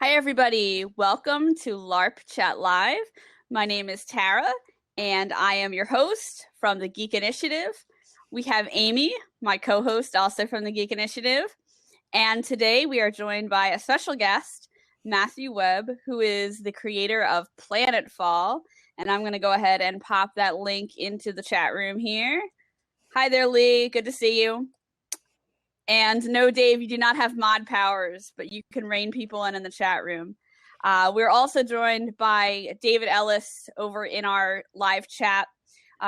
Hi, everybody. Welcome to LARP Chat Live. My name is Tara, and I am your host from the Geek Initiative. We have Amy, my co-host, also from the Geek Initiative. And today we are joined by a special guest, Matthew Webb, who is the creator of Planetfall. And I'm going to go ahead and pop that link into the chat room here. Hi there, Lee. Good to see you. And no, Dave, you do not have mod powers, but you can rein people in the chat room. We're also joined by David Ellis over in our live chat.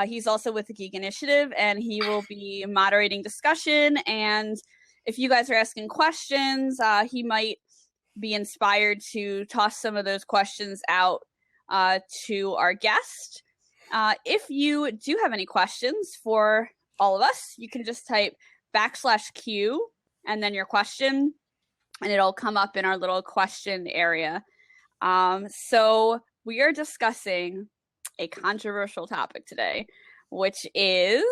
He's also with the Geek Initiative, and he will be moderating discussion. And if you guys are asking questions, he might be inspired to toss some of those questions out to our guest. If you do have any questions for all of us, you can just type /Q and then your question, and it'll come up in our little question area. So we are discussing a controversial topic today, which is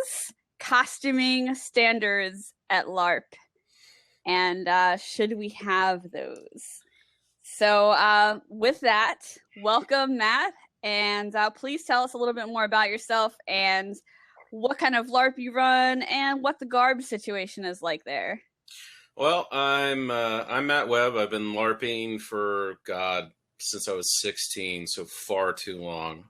costuming standards at LARP, and should we have those? So with that, welcome, Matt, and please tell us a little bit more about yourself and what kind of LARP you run and what the garb situation is like there. Well, I'm Matt Webb. I've been LARPing for since I was 16, so far too long.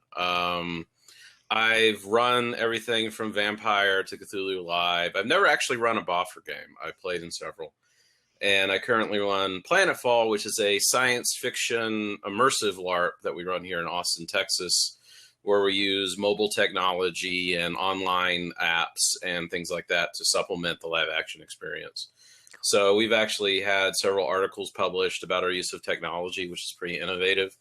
I've run everything from Vampire to Cthulhu Live. I've never actually run a Boffer game. I've played in several. And I currently run Planetfall, which is a science fiction immersive LARP that we run here in Austin, Texas, where we use mobile technology and online apps and things like that to supplement the live action experience. So we've actually had several articles published about our use of technology, which is pretty innovative.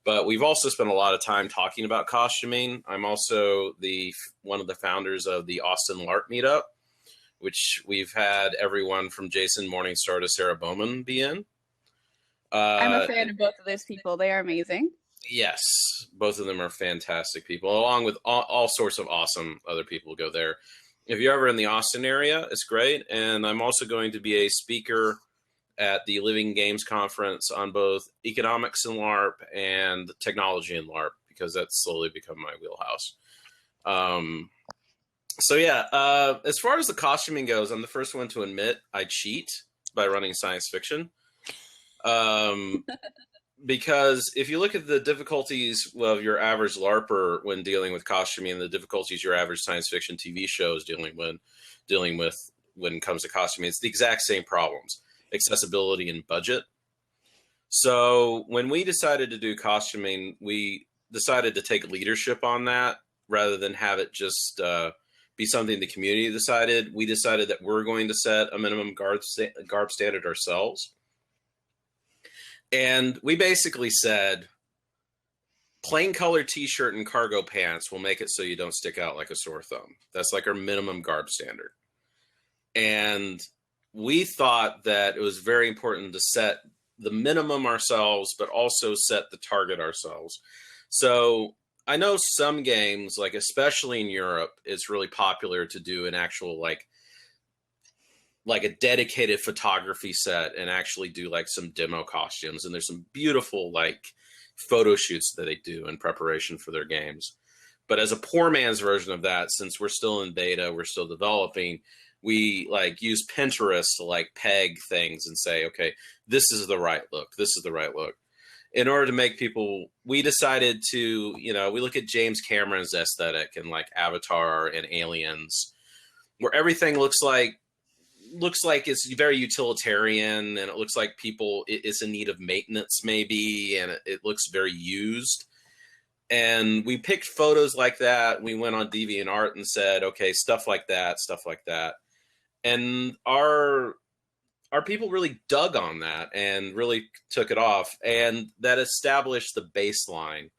But we've also spent a lot of time talking about costuming. I'm also one of the founders of the Austin LARP Meetup, which we've had everyone from Jason Morningstar to Sarah Bowman be in. I'm a fan of both of those people. They are amazing. Yes, both of them are fantastic people, along with all sorts of awesome other people go there. If you're ever in the Austin area, it's great. And I'm also going to be a speaker at the Living Games Conference on both economics in LARP and technology in LARP, because that's slowly become my wheelhouse. As far as the costuming goes, I'm the first one to admit I cheat by running science fiction. Because if you look at the difficulties of your average LARPer when dealing with costuming and the difficulties your average science fiction TV show is dealing with when it comes to costuming, it's the exact same problems: accessibility and budget. So when we decided to do costuming, we decided to take leadership on that rather than have it just be something the community decided. We decided that we're going to set a minimum garb standard ourselves. And we basically said, plain colored t-shirt and cargo pants will make it so you don't stick out like a sore thumb. That's like our minimum garb standard. And we thought that it was very important to set the minimum ourselves, but also set the target ourselves. So I know some games, like especially in Europe, it's really popular to do an actual like a dedicated photography set and actually do like some demo costumes. And there's some beautiful like photo shoots that they do in preparation for their games. But as a poor man's version of that, since we're still in beta, we're still developing, we like use Pinterest to like peg things and say, okay, this is the right look. This is the right look. In order to make people, we decided to, we look at James Cameron's aesthetic and like Avatar and Aliens, where everything looks like it's very utilitarian, and it looks like it's in need of maintenance maybe, and it looks very used. And we picked photos like that. We went on DeviantArt and said, okay, stuff like that. And our people really dug on that and really took it off. And that established the baseline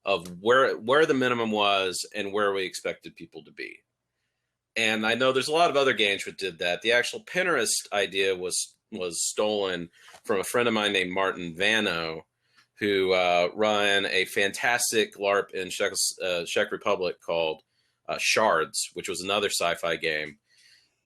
of where the minimum was and where we expected people to be. And I know there's a lot of other games that did that. The actual Pinterest idea was stolen from a friend of mine named Martin Vano, who ran a fantastic LARP in Czech Republic called Shards, which was another sci-fi game.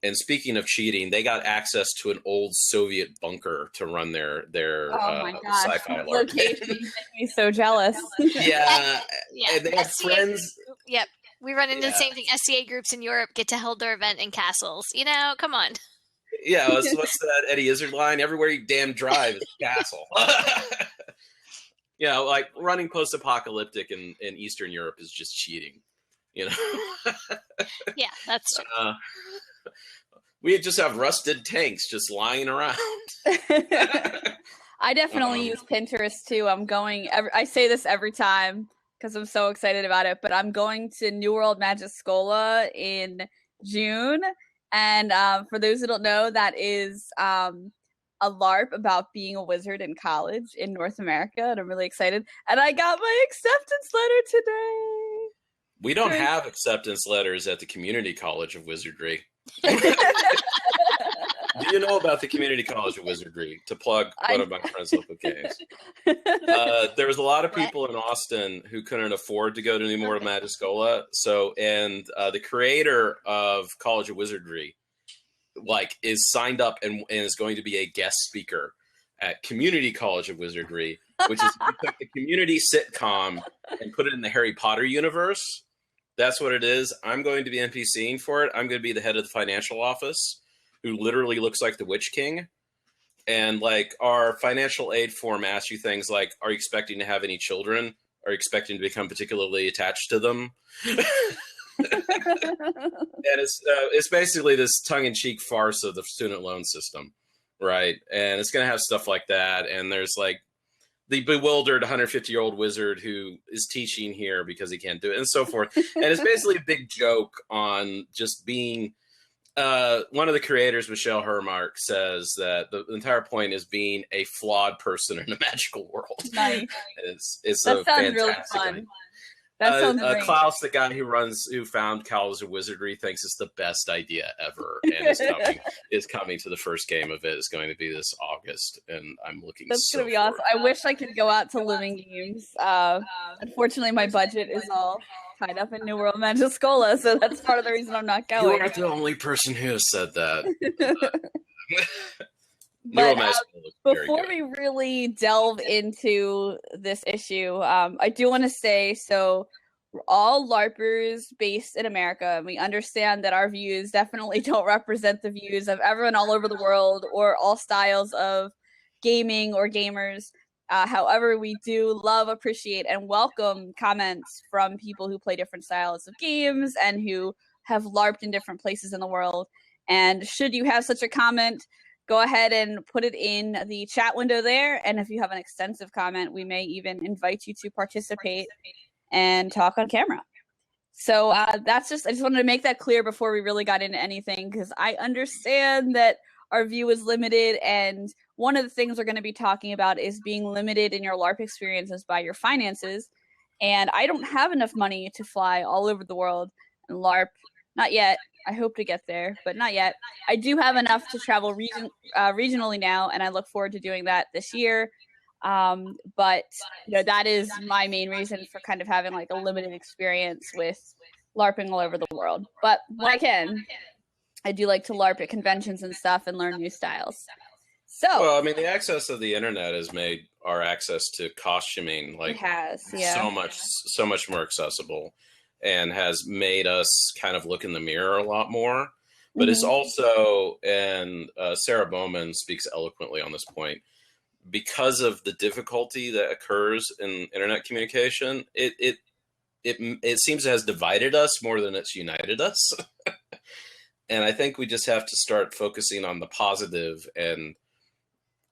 And speaking of cheating, they got access to an old Soviet bunker to run their oh my gosh, sci-fi LARP. location makes me so jealous. Yeah, Yeah. and they have SCA friends. Yep. We run into the Yeah. same thing. SCA groups in Europe get to hold their event in castles. You know, come on. Yeah, what's that Eddie Izzard line? Everywhere you damn drive is a castle. Yeah, like running post-apocalyptic in Eastern Europe is just cheating. You know. Yeah, that's true. We just have rusted tanks just lying around. I definitely use Pinterest too. I say this every time because I'm so excited about it, but I'm going to New World Magiscola in June. And for those who don't know, that is a LARP about being a wizard in college in North America. And I'm really excited. And I got my acceptance letter today. We don't have acceptance letters at the Community College of Wizardry. Do you know about the Community College of Wizardry? To plug one of my friends' local games. There was a lot of people in Austin who couldn't afford to go to New World Magiscola. And the creator of College of Wizardry, is signed up and is going to be a guest speaker at Community College of Wizardry, which is we took the Community sitcom and put it in the Harry Potter universe. That's what it is. I'm going to be NPCing for it. I'm going to be the head of the financial office, who literally looks like the Witch King. And our financial aid form asks you things like, are you expecting to have any children? Are you expecting to become particularly attached to them? And it's basically this tongue-in-cheek farce of the student loan system, right? And it's going to have stuff like that. And there's the bewildered 150-year-old wizard who is teaching here because he can't do it, and so forth. And it's basically a big joke on just being one of the creators, Michelle Hermark, says that the entire point is being a flawed person in a magical world. Nice. It's that a sounds fantastic really fun. idea. That sounds great. Klaus, the guy who found College of Wizardry, thinks it's the best idea ever, and is coming to the first game of it. It's going to be this August, and I'm looking. That's going to be awesome. I wish I could go out to Living Games. Unfortunately, my budget is all tied up in New World Magiscola, so that's part of the reason I'm not going. You aren't the only person who has said that. But before we really delve into this issue, I do want to say, so we're all LARPers based in America, and we understand that our views definitely don't represent the views of everyone all over the world or all styles of gaming or gamers. However, we do love, appreciate, and welcome comments from people who play different styles of games and who have LARPed in different places in the world. And should you have such a comment, go ahead and put it in the chat window there. And if you have an extensive comment, we may even invite you to participate and talk on camera. So I just wanted to make that clear before we really got into anything, because I understand that our view is limited. And one of the things we're going to be talking about is being limited in your LARP experiences by your finances. And I don't have enough money to fly all over the world and LARP. Not yet. I hope to get there, but not yet. I do have enough to travel regionally now, and I look forward to doing that this year. But that is my main reason for kind of having a limited experience with LARPing all over the world. But when I can, I do like to LARP at conventions and stuff and learn new styles. So, well, I mean, the access of the internet has made our access to costuming so much more accessible, and has made us kind of look in the mirror a lot more. But it's also, and Sarah Bowman speaks eloquently on this point, because of the difficulty that occurs in internet communication, it seems it has divided us more than it's united us. And I think we just have to start focusing on the positive and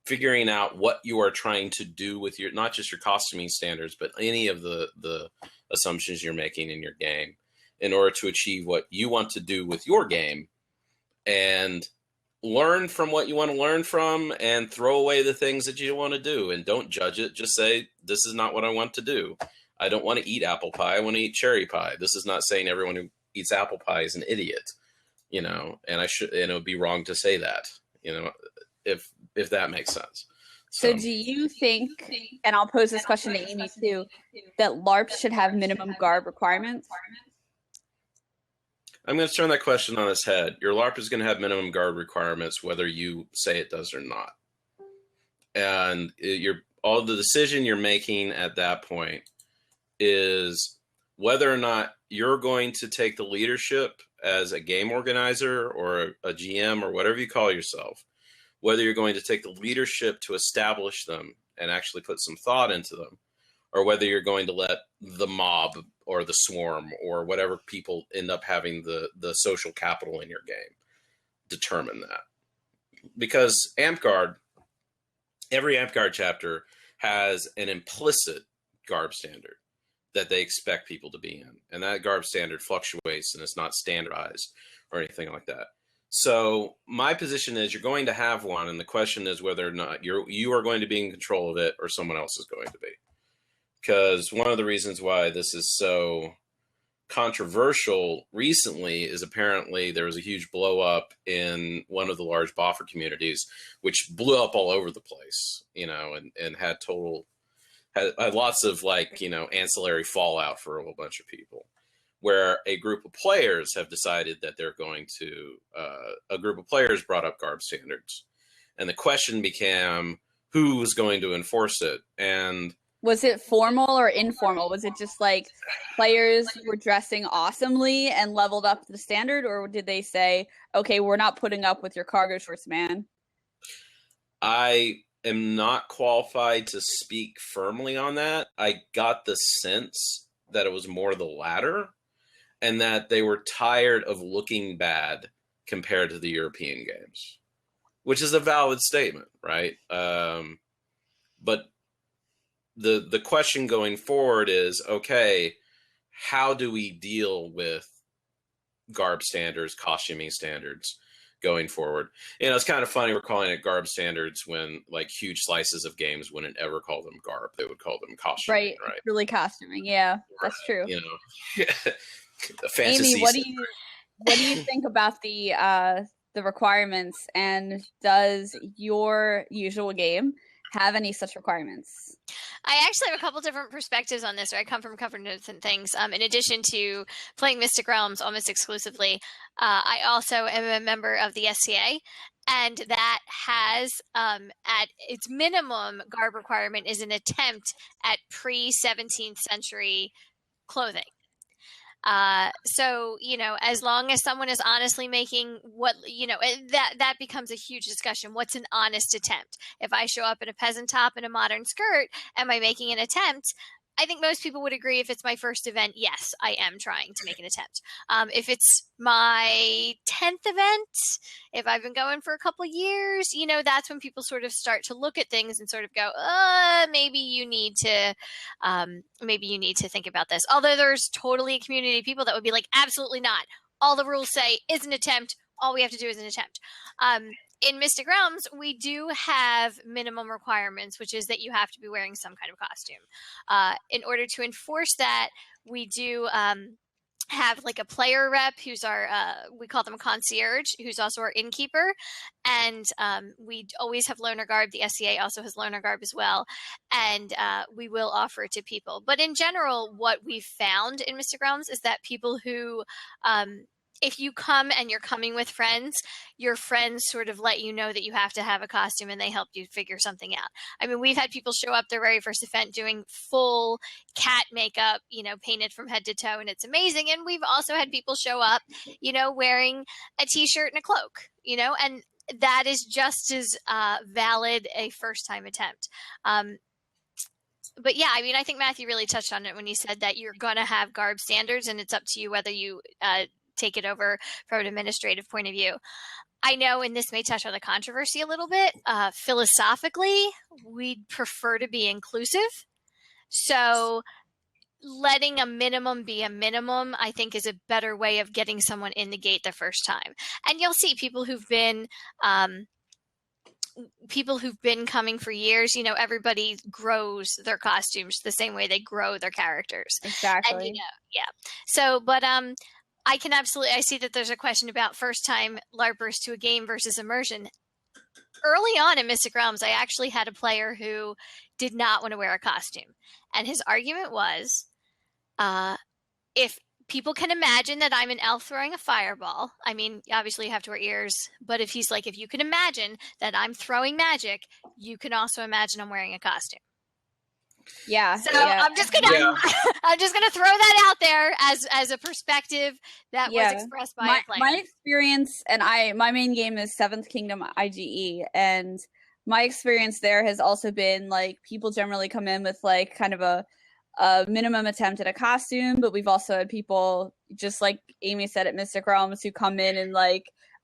figuring out what you are trying to do with your, not just your costuming standards, but any of the assumptions you're making in your game in order to achieve what you want to do with your game, and learn from what you want to learn from and throw away the things that you don't want to do, and don't judge it. Just say, this is not what I want to do. I don't want to eat apple pie. I want to eat cherry pie. This is not saying everyone who eats apple pie is an idiot, and it would be wrong to say that, if that makes sense. So do you think, and I'll pose this question to Amy too, that LARP should have minimum garb requirements? I'm going to turn that question on its head. Your LARP is going to have minimum garb requirements, whether you say it does or not. And all the decision you're making at that point is whether or not you're going to take the leadership as a game organizer or a GM or whatever you call yourself, whether you're going to take the leadership to establish them and actually put some thought into them, or whether you're going to let the mob or the swarm or whatever people end up having the social capital in your game determine that. Because every AmpGuard chapter has an implicit garb standard that they expect people to be in. And that garb standard fluctuates and it's not standardized or anything like that. So my position is you're going to have one, and the question is whether or not you are going to be in control of it or someone else is going to be. Because one of the reasons why this is so controversial recently is apparently there was a huge blow up in one of the large boffer communities, which blew up all over the place, and had lots of ancillary fallout for a whole bunch of people, where a group of players have decided that they're going to, a group of players brought up garb standards, and the question became who was going to enforce it. And was it formal or informal? Was it just like players were dressing awesomely and leveled up the standard, or did they say, okay, we're not putting up with your cargo shorts, man? I am not qualified to speak firmly on that. I got the sense that it was more the latter, and that they were tired of looking bad compared to the European games, which is a valid statement, right? But the question going forward is, okay, how do we deal with garb standards, costuming standards going forward? It's kind of funny we're calling it garb standards when huge slices of games wouldn't ever call them garb. They would call them costuming, right? Really costuming. Yeah, that's true. Fantasy. Amy, what do you think about the requirements, and does your usual game have any such requirements? I actually have a couple different perspectives on this, or I come from a couple different things. In addition to playing Mystic Realms almost exclusively, I also am a member of the SCA, and that has, at its minimum garb requirement, is an attempt at pre-17th century clothing. So, as long as someone is honestly making that becomes a huge discussion. What's an honest attempt? If I show up in a peasant top and a modern skirt, am I making an attempt? I think most people would agree if it's my first event, yes, I am trying to make an attempt. If it's my 10th event, if I've been going for a couple of years, that's when people sort of start to look at things and sort of go, maybe you need to think about this. Although there's totally a community of people that would be like, absolutely not. All the rules say is an attempt. All we have to do is an attempt. In Mystic Realms, we do have minimum requirements, which is that you have to be wearing some kind of costume. In order to enforce that, we do have a player rep who's our, we call them a concierge, who's also our innkeeper. And we always have loaner garb. The SCA also has loaner garb as well. And we will offer it to people. But in general, what we've found in Mystic Realms is that people who if you come and you're coming with friends, your friends sort of let you know that you have to have a costume and they help you figure something out. I mean, we've had people show up their very first event doing full cat makeup, painted from head to toe, and it's amazing. And we've also had people show up, wearing a t-shirt and a cloak, and that is just as valid a first-time attempt. But yeah, I mean, I think Matthew really touched on it when he said that you're going to have garb standards, and it's up to you whether you take it over from an administrative point of view. I know, and this may touch on the controversy a little bit, philosophically, we'd prefer to be inclusive. So letting a minimum be a minimum, I think, is a better way of getting someone in the gate the first time. And you'll see people who've been coming for years, everybody grows their costumes the same way they grow their characters. Exactly. And, yeah. So, but I see that there's a question about first-time LARPers to a game versus immersion. Early on in Mystic Realms, I actually had a player who did not want to wear a costume. And his argument was, if people can imagine that I'm an elf throwing a fireball. I mean, obviously you have to wear ears, but if he's like, if you can imagine that I'm throwing magic, you can also imagine I'm wearing a costume. Yeah. So yeah. I'm just gonna throw that out there as a perspective that was expressed by a player. My experience, and my main game is Seventh Kingdom IGE, and my experience there has also been like people generally come in with like kind of a minimum attempt at a costume, but we've also had people, just like Amy said at Mystic Realms, who come in and like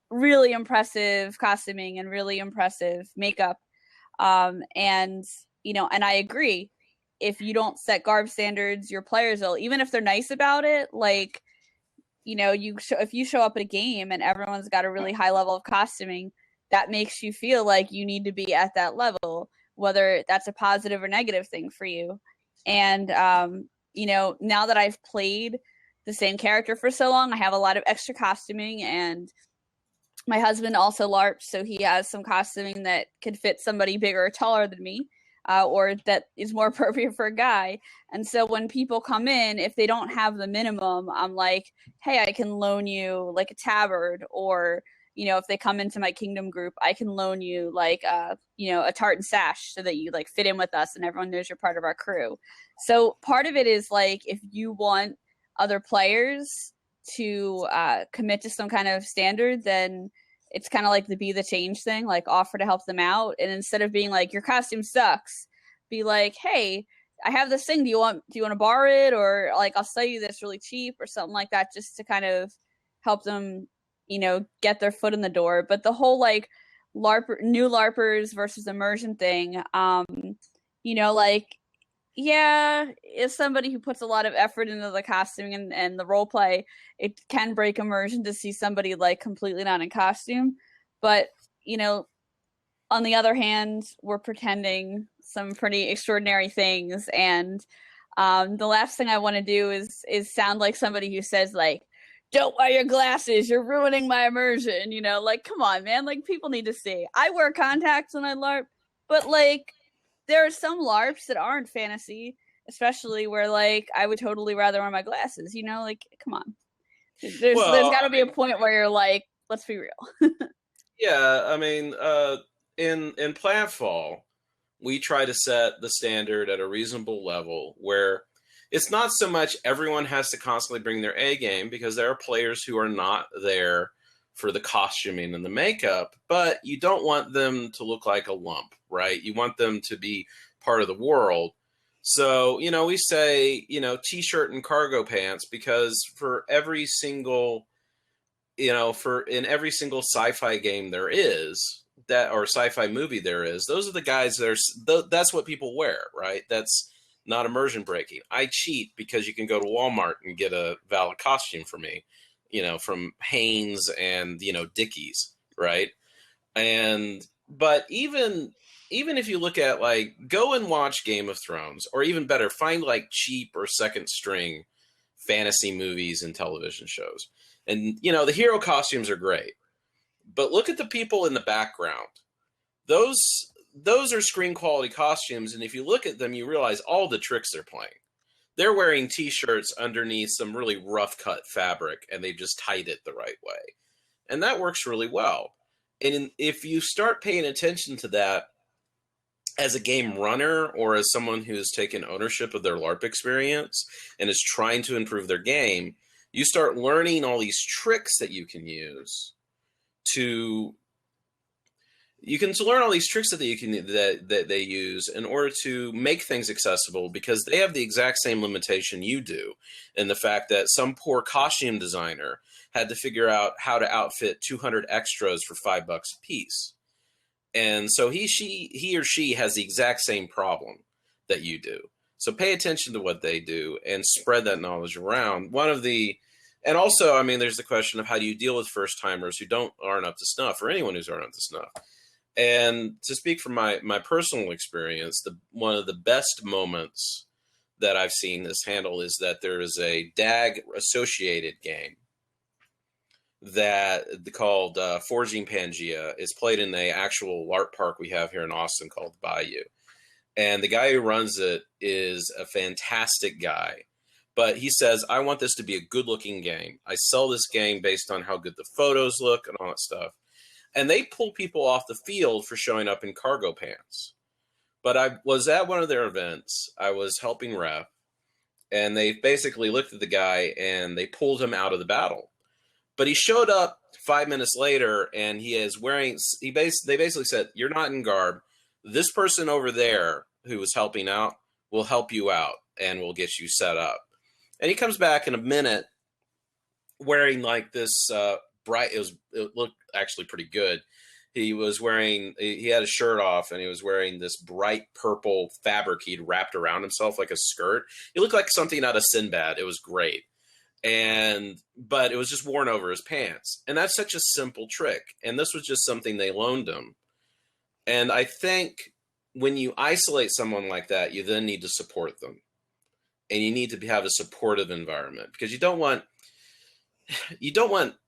really impressive costuming and really impressive makeup. And I agree. If you don't set garb standards, your players will, even if they're nice about it, like, if you show up at a game and everyone's got a really high level of costuming, that makes you feel like you need to be at that level, whether that's a positive or negative thing for you. And, now that I've played the same character for so long, I have a lot of extra costuming, and my husband also LARPs, so he has some costuming that could fit somebody bigger or taller than me. Or that is more appropriate for a guy. And so when people come in, if they don't have the minimum, I'm like, hey, I can loan you like a tabard, or, if they come into my kingdom group, I can loan you like, a tartan sash so that you like fit in with us and everyone knows you're part of our crew. So part of it is like, if you want other players to commit to some kind of standard, then it's kind of like the be the change thing, like offer to help them out. And instead of being like, your costume sucks, be like, hey, I have this thing. Do you want to borrow it? Or like, I'll sell you this really cheap or something like that, just to kind of help them, get their foot in the door. But the whole like new LARPers versus immersion thing, if somebody who puts a lot of effort into the costuming and the role play, it can break immersion to see somebody like completely not in costume. But, on the other hand, we're pretending some pretty extraordinary things. And the last thing I want to do is sound like somebody who says like, don't wear your glasses, you're ruining my immersion. Like, come on, man. Like, people need to see. I wear contacts when I LARP, but like, there are some LARPs that aren't fantasy, especially where like I would totally rather wear my glasses, like, come on. There's got to be a point where you're like, let's be real. Yeah, I mean, in Planetfall, we try to set the standard at a reasonable level where it's not so much everyone has to constantly bring their A game, because there are players who are not there for the costuming and the makeup, but you don't want them to look like a lump, right? You want them to be part of the world. So, we say, t-shirt and cargo pants, because for every single, in every single sci-fi game there is, or sci-fi movie there is, those are the guys that's what people wear, right? That's not immersion breaking. I cheat because you can go to Walmart and get a valid costume for me, from Hanes and, Dickies, right? But even if you look at like, go and watch Game of Thrones, or even better, find like cheap or second string fantasy movies and television shows. And, the hero costumes are great, but look at the people in the background. Those are screen quality costumes. And if you look at them, you realize all the tricks they're playing. They're wearing t-shirts underneath some really rough cut fabric, and they just tied it the right way. And that works really well. And if you start paying attention to that as a game runner, or as someone who's taken ownership of their LARP experience and is trying to improve their game, you start learning all these tricks that you can use learn all these tricks that they use in order to make things accessible, because they have the exact same limitation you do, in the fact that some poor costume designer had to figure out how to outfit 200 extras for $5 a piece. And so he or she has the exact same problem that you do. So pay attention to what they do and spread that knowledge around. And also, I mean, there's the question of how do you deal with first timers who aren't up to snuff, or anyone who's aren't up to snuff. And to speak from my personal experience, one of the best moments that I've seen this handle is that there is a DAG associated game that called Forging Pangea. Is played in the actual LARP park we have here in Austin called Bayou. And the guy who runs it is a fantastic guy. But he says, I want this to be a good-looking game. I sell this game based on how good the photos look and all that stuff. And they pull people off the field for showing up in cargo pants. But I was at one of their events. I was helping ref. And they basically looked at the guy and they pulled him out of the battle. But he showed up 5 minutes later and he is wearing, they basically said, you're not in garb. This person over there who was helping out will help you out and will get you set up. And he comes back in a minute wearing like this it looked actually pretty good. He had his shirt off and he was wearing this bright purple fabric he'd wrapped around himself like a skirt. It looked like something out of Sinbad. It was great. But it was just worn over his pants. And that's such a simple trick. And this was just something they loaned him. And I think when you isolate someone like that, you then need to support them. And you need to have a supportive environment, because you don't want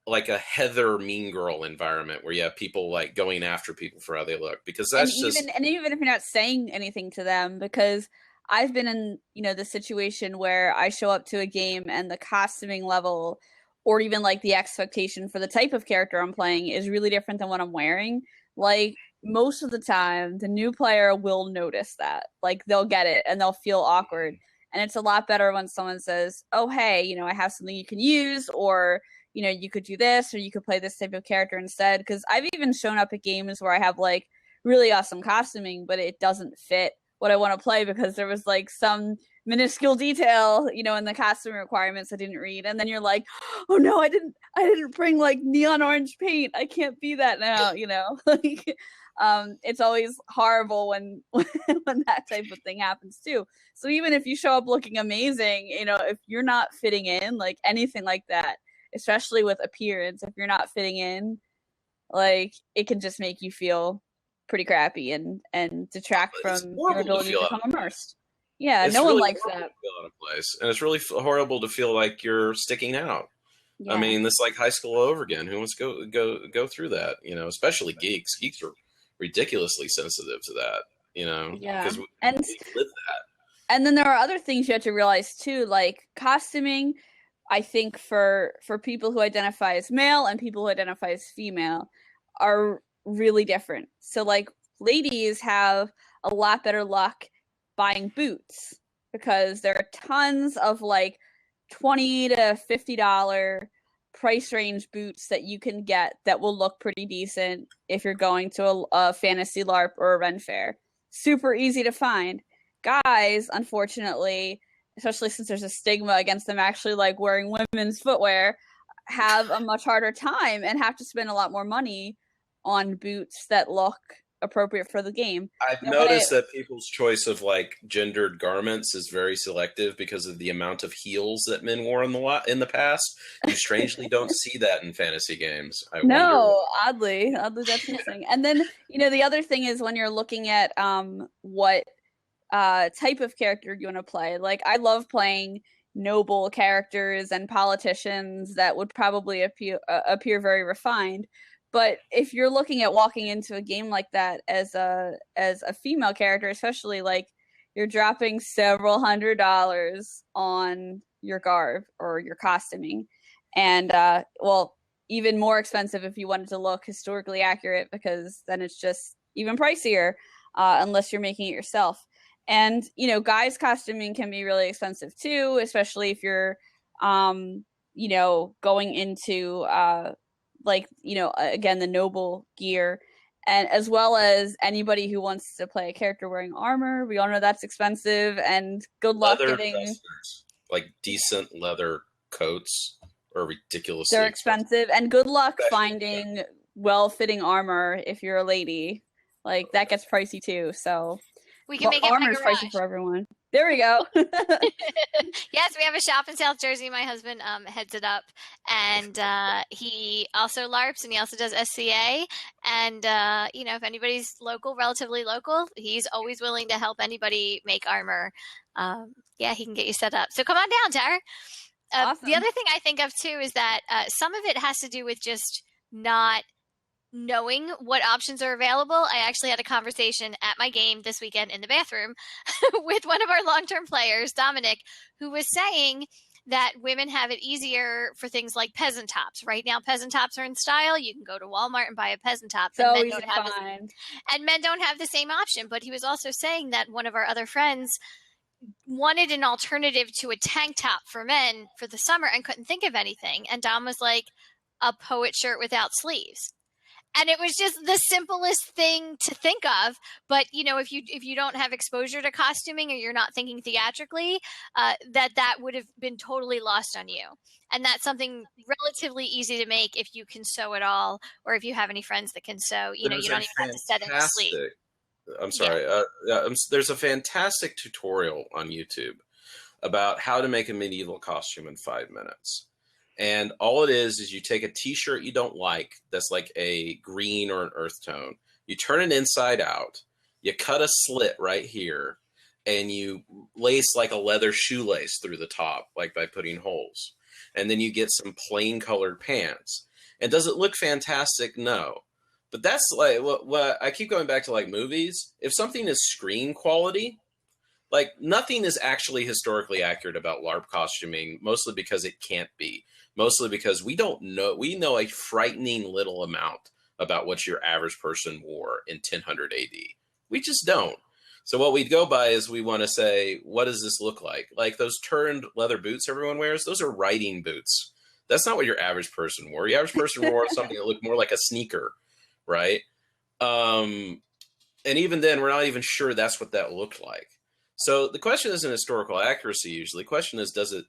like a Heather Mean Girl environment where you have people like going after people for how they look, because that's even if you're not saying anything to them, because I've been in, the situation where I show up to a game and the costuming level or even like the expectation for the type of character I'm playing is really different than what I'm wearing. Like most of the time, the new player will notice that. Like they'll get it and they'll feel awkward. And it's a lot better when someone says, oh, hey, I have something you can use, or, you could do this, or you could play this type of character instead. Because I've even shown up at games where I have like really awesome costuming, but it doesn't fit what I want to play because there was like some minuscule detail, in the costume requirements I didn't read. And then you're like, oh no, I didn't bring like neon orange paint. I can't be that now, like, it's always horrible when that type of thing happens too. So even if you show up looking amazing, if you're not fitting in, like anything like that, especially with appearance, if you're not fitting in, like it can just make you feel pretty crappy and detract from your ability to become immersed. Yeah, it's no one likes that. To feel out of place. And it's really horrible to feel like you're sticking out. Yeah. I mean, it's like high school all over again. Who wants to go through that? Especially geeks. Geeks are ridiculously sensitive to that. Yeah, because we live that. And then there are other things you have to realize too, like costuming. I think for people who identify as male and people who identify as female are really different. So like ladies have a lot better luck buying boots because there are tons of like $20 to $50 price range boots that you can get that will look pretty decent if you're going to a fantasy LARP or a Ren fair. Super easy to find. Guys, unfortunately, especially since there's a stigma against them actually like wearing women's footwear, have a much harder time and have to spend a lot more money on boots that look appropriate for the game. I've noticed that people's choice of like gendered garments is very selective because of the amount of heels that men wore in the past. You strangely don't see that in fantasy games. Oddly that's missing. And then the other thing is when you're looking at what type of character you want to play. Like I love playing noble characters and politicians that would probably appear very refined. But if you're looking at walking into a game like that as a female character, especially, like you're dropping several $100s on your garb or your costuming, and even more expensive if you wanted to look historically accurate, because then it's just even pricier unless you're making it yourself. And guys' costuming can be really expensive too, especially if you're going into again, the noble gear, and as well as anybody who wants to play a character wearing armor. We all know that's expensive, and good luck getting vesters. Like decent leather coats are ridiculously they're expensive, and good luck finding well-fitting armor if you're a lady. Like that gets pricey too. So we can make it armor is pricey for everyone. There we go. Yes, we have a shop in South Jersey. My husband heads it up, and he also LARPs, and he also does SCA. And if anybody's relatively local, he's always willing to help anybody make armor. He can get you set up. So come on down, Tara. Awesome. The other thing I think of too is that some of it has to do with just not knowing what options are available, I actually had a conversation at my game this weekend in the bathroom with one of our long-term players, Dominic, who was saying that women have it easier for things like peasant tops. Right now, peasant tops are in style. You can go to Walmart and buy a peasant top. So easy to find. And men don't have the same option. But he was also saying that one of our other friends wanted an alternative to a tank top for men for the summer and couldn't think of anything. And Dom was like, a poet shirt without sleeves. And it was just the simplest thing to think of. But, you know, if you don't have exposure to costuming or you're not thinking theatrically, that would have been totally lost on you. And that's something relatively easy to make if you can sew at all, or if you have any friends that can sew. You know, you don't even have to set in the sleeve. I'm sorry. Yeah. There's a fantastic tutorial on YouTube about how to make a medieval costume in 5 minutes. And all it is you take a t-shirt you don't like, that's like a green or an earth tone. You turn it inside out. You cut a slit right here, and you lace like a leather shoelace through the top, like by putting holes. And then you get some plain colored pants. And does it look fantastic? No. But that's like what I keep going back to, like movies. If something is screen quality, like nothing is actually historically accurate about LARP costuming, mostly because it can't be. Mostly because we don't know, we know a frightening little amount about what your average person wore in 1000 AD. We just don't. So what we'd go by is we want to say, what does this look like? Like those turned leather boots everyone wears, those are riding boots. That's not what your average person wore. Your average person wore something that looked more like a sneaker, right? And even then, we're not even sure that's what that looked like. So the question isn't historical accuracy usually. The question is, does it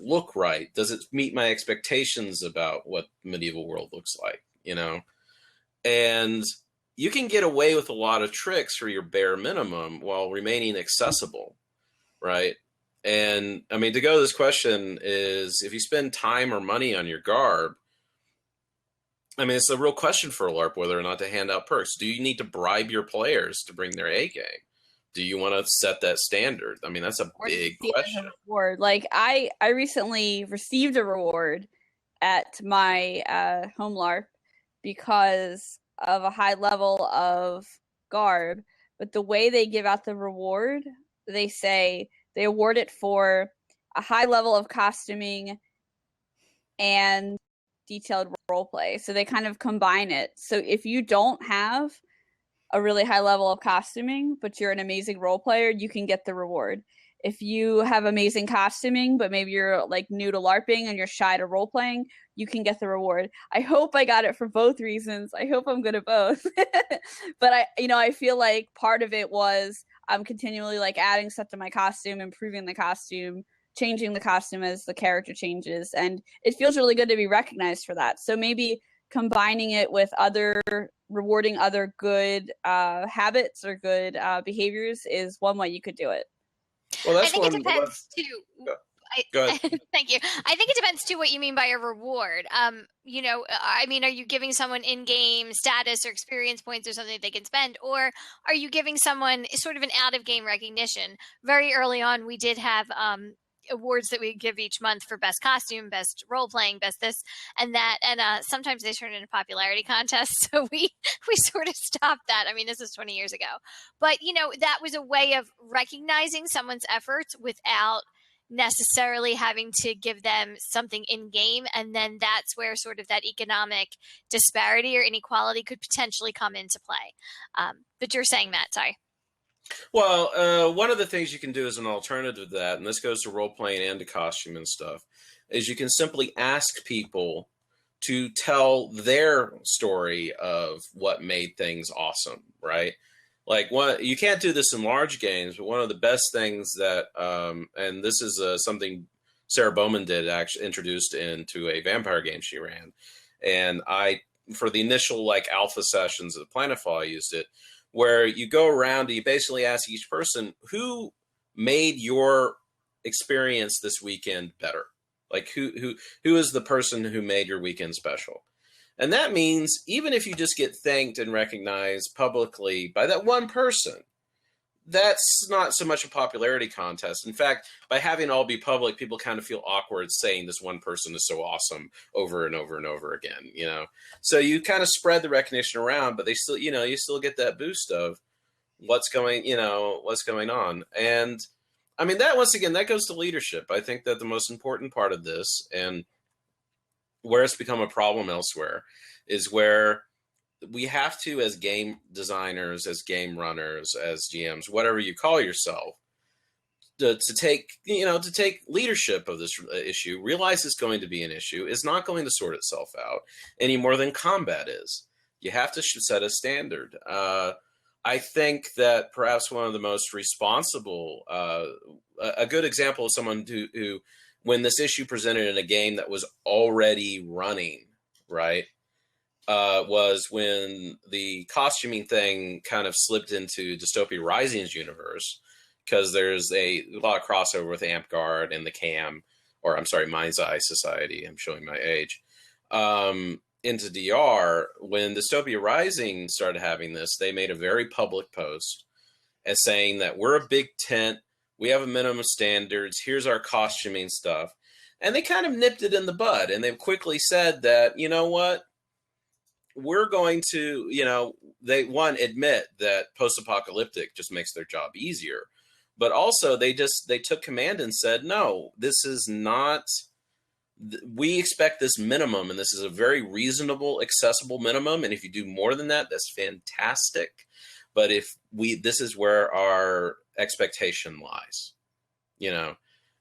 look right? Does it meet my expectations about what the medieval world looks like, you know? And you can get away with a lot of tricks for your bare minimum while remaining accessible, right? And I mean, to go to this question is, if you spend time or money on your garb, I mean, it's a real question for a LARP whether or not to hand out perks. Do you need to bribe your players to bring their A game? Do you want to set that standard? I mean, that's a big question. Reward. Like I recently received a reward at my home LARP because of a high level of garb. But the way they give out the reward, they say they award it for a high level of costuming and detailed roleplay. So they kind of combine it. So if you don't have a really high level of costuming, but you're an amazing role player, you can get the reward. If you have amazing costuming, but maybe you're like new to LARPing and you're shy to role playing, you can get the reward. I hope I got it for both reasons. I hope I'm good at both. But I feel like part of it was I'm continually like adding stuff to my costume, improving the costume, changing the costume as the character changes. And it feels really good to be recognized for that. So maybe combining it with rewarding other good habits or good behaviors is one way you could do it. Well, that's I think it depends too. Go ahead. Thank you. I think it depends too what you mean by a reward. You know, I mean, are you giving someone in-game status or experience points or something they can spend, or are you giving someone sort of an out-of-game recognition? Very early on, we did have awards that we give each month for best costume, best role playing, best this and that, and sometimes they turn into popularity contests, so we sort of stopped that. I mean, this is 20 years ago, but you know, that was a way of recognizing someone's efforts without necessarily having to give them something in game, and then that's where sort of that economic disparity or inequality could potentially come into play. But you're saying that, sorry. Well, one of the things you can do as an alternative to that, and this goes to role-playing and to costume and stuff, is you can simply ask people to tell their story of what made things awesome, right? Like, you can't do this in large games, but one of the best things that, and this is something Sarah Bowman did, actually introduced into a vampire game she ran, and for the initial like alpha sessions of Planetfall, I used it, where you go around and you basically ask each person, who made your experience this weekend better? Like who is the person who made your weekend special? And that means even if you just get thanked and recognized publicly by that one person, that's not so much a popularity contest. In fact, by having it all be public, people kind of feel awkward saying this one person is so awesome over and over and over again, you know? So you kind of spread the recognition around, but they still, you know, you still get that boost of what's going on. And I mean, that once again, that goes to leadership. I think that the most important part of this, and where it's become a problem elsewhere, is where we have to, as game designers, as game runners, as GMs, whatever you call yourself, to take leadership of this issue, realize it's going to be an issue, is not going to sort itself out any more than combat is. You have to set a standard. I think that perhaps one of the most responsible, a good example of someone who, when this issue presented in a game that was already running, right, was when the costuming thing kind of slipped into Dystopia Rising's universe, because there's a lot of crossover with Amp-Guard and the CAM, or I'm sorry, Mind's Eye Society. I'm showing my age. Into DR, when Dystopia Rising started having this, they made a very public post as saying that we're a big tent, we have a minimum standards, here's our costuming stuff. And they kind of nipped it in the bud, and they quickly said that, you know what, we're going to, you know, they admit that post-apocalyptic just makes their job easier, but also they took command and said, no, this is not, we expect this minimum, and this is a very reasonable, accessible minimum, and if you do more than that, that's fantastic. But this is where our expectation lies, you know.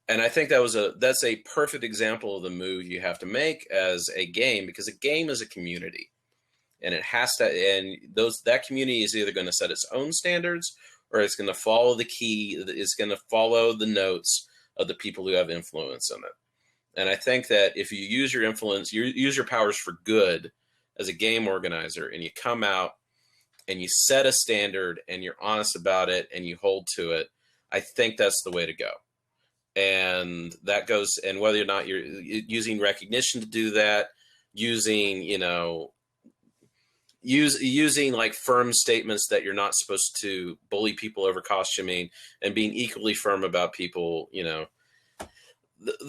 And I think that's a perfect example of the move you have to make as a game, because a game is a community. And it has to, and that community is either going to set its own standards, or it's going to follow it's going to follow the notes of the people who have influence in it. And I think that if you use your influence, you use your powers for good as a game organizer, and you come out and you set a standard and you're honest about it and you hold to it, I think that's the way to go. And that goes, and whether or not you're using recognition to do that, using, you know, using like firm statements that you're not supposed to bully people over costuming, and being equally firm about people, you know.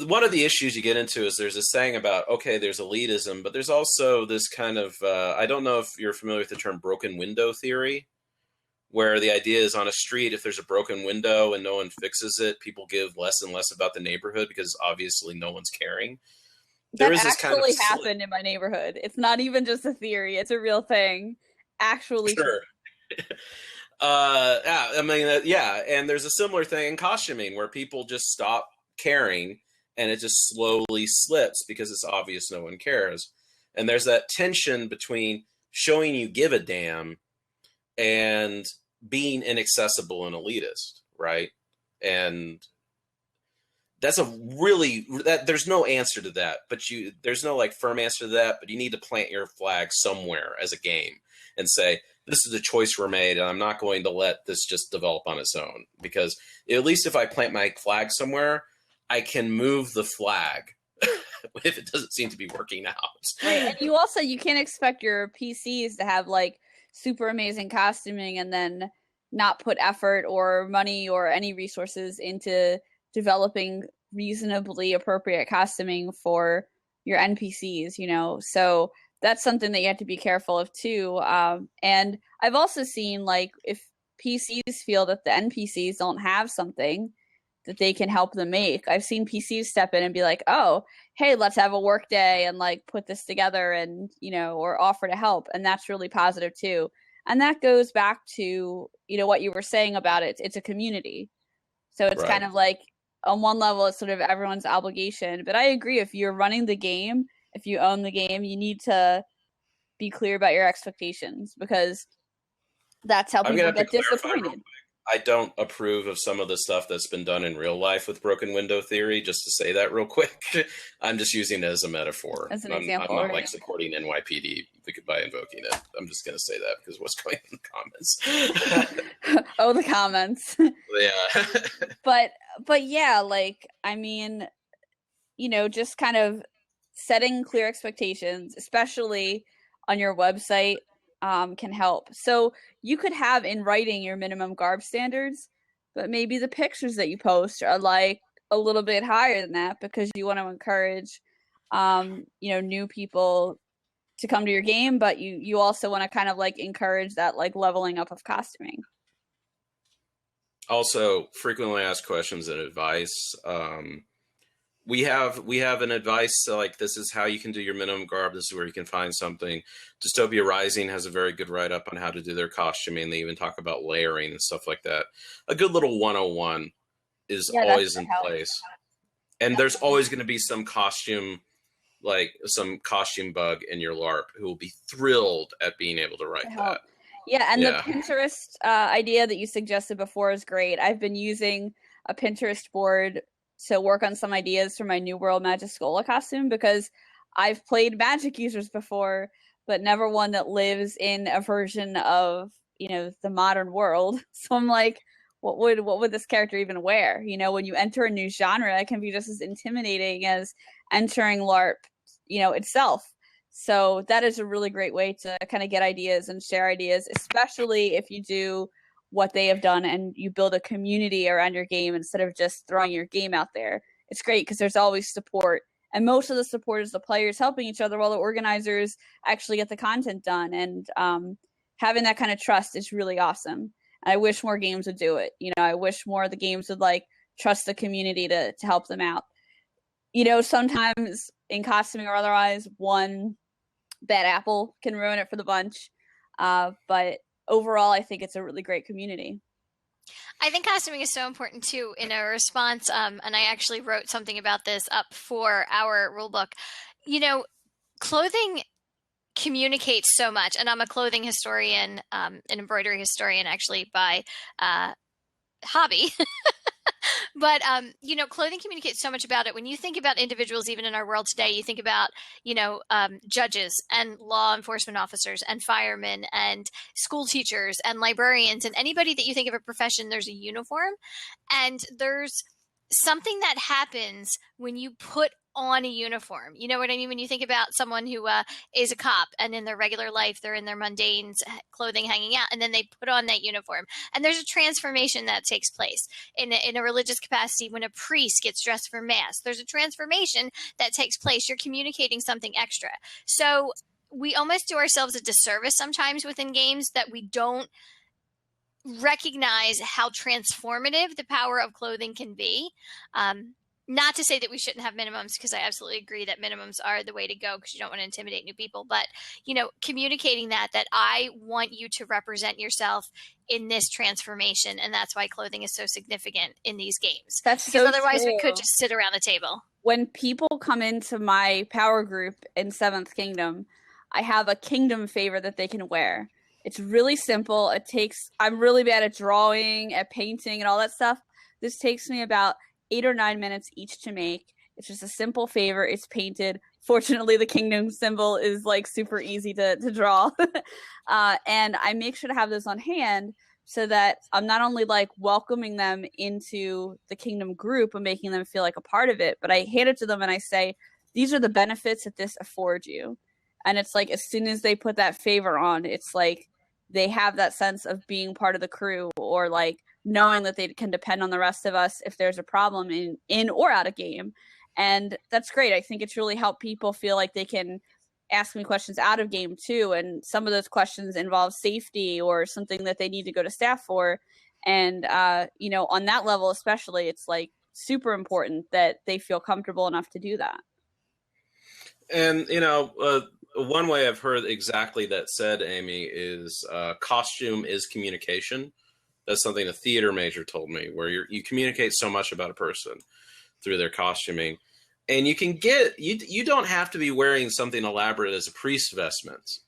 One of the issues you get into is there's this saying about, okay, there's elitism, but there's also this kind of, I don't know if you're familiar with the term broken window theory, where the idea is on a street, if there's a broken window and no one fixes it, people give less and less about the neighborhood because obviously no one's caring. That actually happened in my neighborhood. It's not even just a theory; it's a real thing. Actually, sure. I mean, yeah, and there's a similar thing in costuming where people just stop caring, and it just slowly slips because it's obvious no one cares. And there's that tension between showing you give a damn and being inaccessible and elitist, right? And that's there's no answer to that, but there's no like firm answer to that, but you need to plant your flag somewhere as a game and say, this is a choice we're made, and I'm not going to let this just develop on its own, because at least if I plant my flag somewhere, I can move the flag if it doesn't seem to be working out. Right. And you can't expect your PCs to have like super amazing costuming and then not put effort or money or any resources into developing reasonably appropriate costuming for your NPCs, you know. So that's something that you have to be careful of too. And I've also seen, like, if PCs feel that the NPCs don't have something that they can help them make, I've seen PCs step in and be like, oh, hey, let's have a work day and like put this together, and, you know, or offer to help. And that's really positive too. And that goes back to, you know, what you were saying about it. It's a community. So it's Right. kind of like, on one level, it's sort of everyone's obligation. But I agree, if you're running the game, if you own the game, you need to be clear about your expectations, because that's how people get disappointed. I don't approve of some of the stuff that's been done in real life with broken window theory, just to say that real quick. I'm just using it as a metaphor. As an example. I'm not like supporting NYPD by invoking it. I'm just going to say that because what's going in the comments. Oh, the comments. Yeah. But yeah, like, I mean, you know, just kind of setting clear expectations, especially on your website. can help. So you could have in writing your minimum garb standards, but maybe the pictures that you post are like a little bit higher than that because you want to encourage, new people to come to your game, but you also want to kind of like encourage that like leveling up of costuming. Also, frequently asked questions and advice. We have an advice like, this is how you can do your minimum garb. This is where you can find something. Dystopia Rising has a very good write-up on how to do their costuming. They even talk about layering and stuff like that. A good little 101 is always in place. And there's always going to be some costume bug in your LARP who will be thrilled at being able to write that. Yeah, and the Pinterest idea that you suggested before is great. I've been using a Pinterest board to work on some ideas for my New World Magiscola costume because I've played magic users before, but never one that lives in a version of, the modern world. So I'm like, what would this character even wear? When you enter a new genre, it can be just as intimidating as entering LARP, itself. So that is a really great way to kind of get ideas and share ideas, especially if you do what they have done and you build a community around your game instead of just throwing your game out there. It's great because there's always support. And most of the support is the players helping each other while the organizers actually get the content done. And having that kind of trust is really awesome. I wish more games would do it. I wish more of the games would like trust the community to help them out. Sometimes in costuming or otherwise, one bad apple can ruin it for the bunch. But overall, I think it's a really great community. I think costuming is so important too. In a response, and I actually wrote something about this up for our rulebook. Clothing communicates so much, and I'm a clothing historian, an embroidery historian, actually by hobby. But, clothing communicates so much about it. When you think about individuals, even in our world today, you think about, judges and law enforcement officers and firemen and school teachers and librarians and anybody that you think of a profession, there's a uniform. And there's something that happens when you put on a uniform. You know what I mean? When you think about someone who is a cop and in their regular life, they're in their mundane clothing hanging out, and then they put on that uniform. And there's a transformation that takes place in a religious capacity. When a priest gets dressed for mass, there's a transformation that takes place. You're communicating something extra. So we almost do ourselves a disservice sometimes within games that we don't recognize how transformative the power of clothing can be. Not to say that we shouldn't have minimums, because I absolutely agree that minimums are the way to go because you don't want to intimidate new people. But, communicating that I want you to represent yourself in this transformation. And that's why clothing is so significant in these games. That's because so otherwise true. We could just sit around the table. When people come into my power group in 7th Kingdom, I have a kingdom favor that they can wear. It's really simple. I'm really bad at drawing, at painting, and all that stuff. This takes me about 8 or 9 minutes each to make. It's just a simple favor. It's painted. Fortunately, the kingdom symbol is like super easy to draw. And I make sure to have those on hand so that I'm not only like welcoming them into the kingdom group and making them feel like a part of it, but I hand it to them and I say, these are the benefits that this affords you. And it's like, as soon as they put that favor on, it's like they have that sense of being part of the crew, or like knowing that they can depend on the rest of us if there's a problem in or out of game. And that's great. I think it's really helped people feel like they can ask me questions out of game too. And some of those questions involve safety or something that they need to go to staff for. And, on that level, especially, it's like super important that they feel comfortable enough to do that. And, one way I've heard exactly that said, Amy, is costume is communication. That's something a theater major told me, where you communicate so much about a person through their costuming. And you can you don't have to be wearing something elaborate as a priest vestment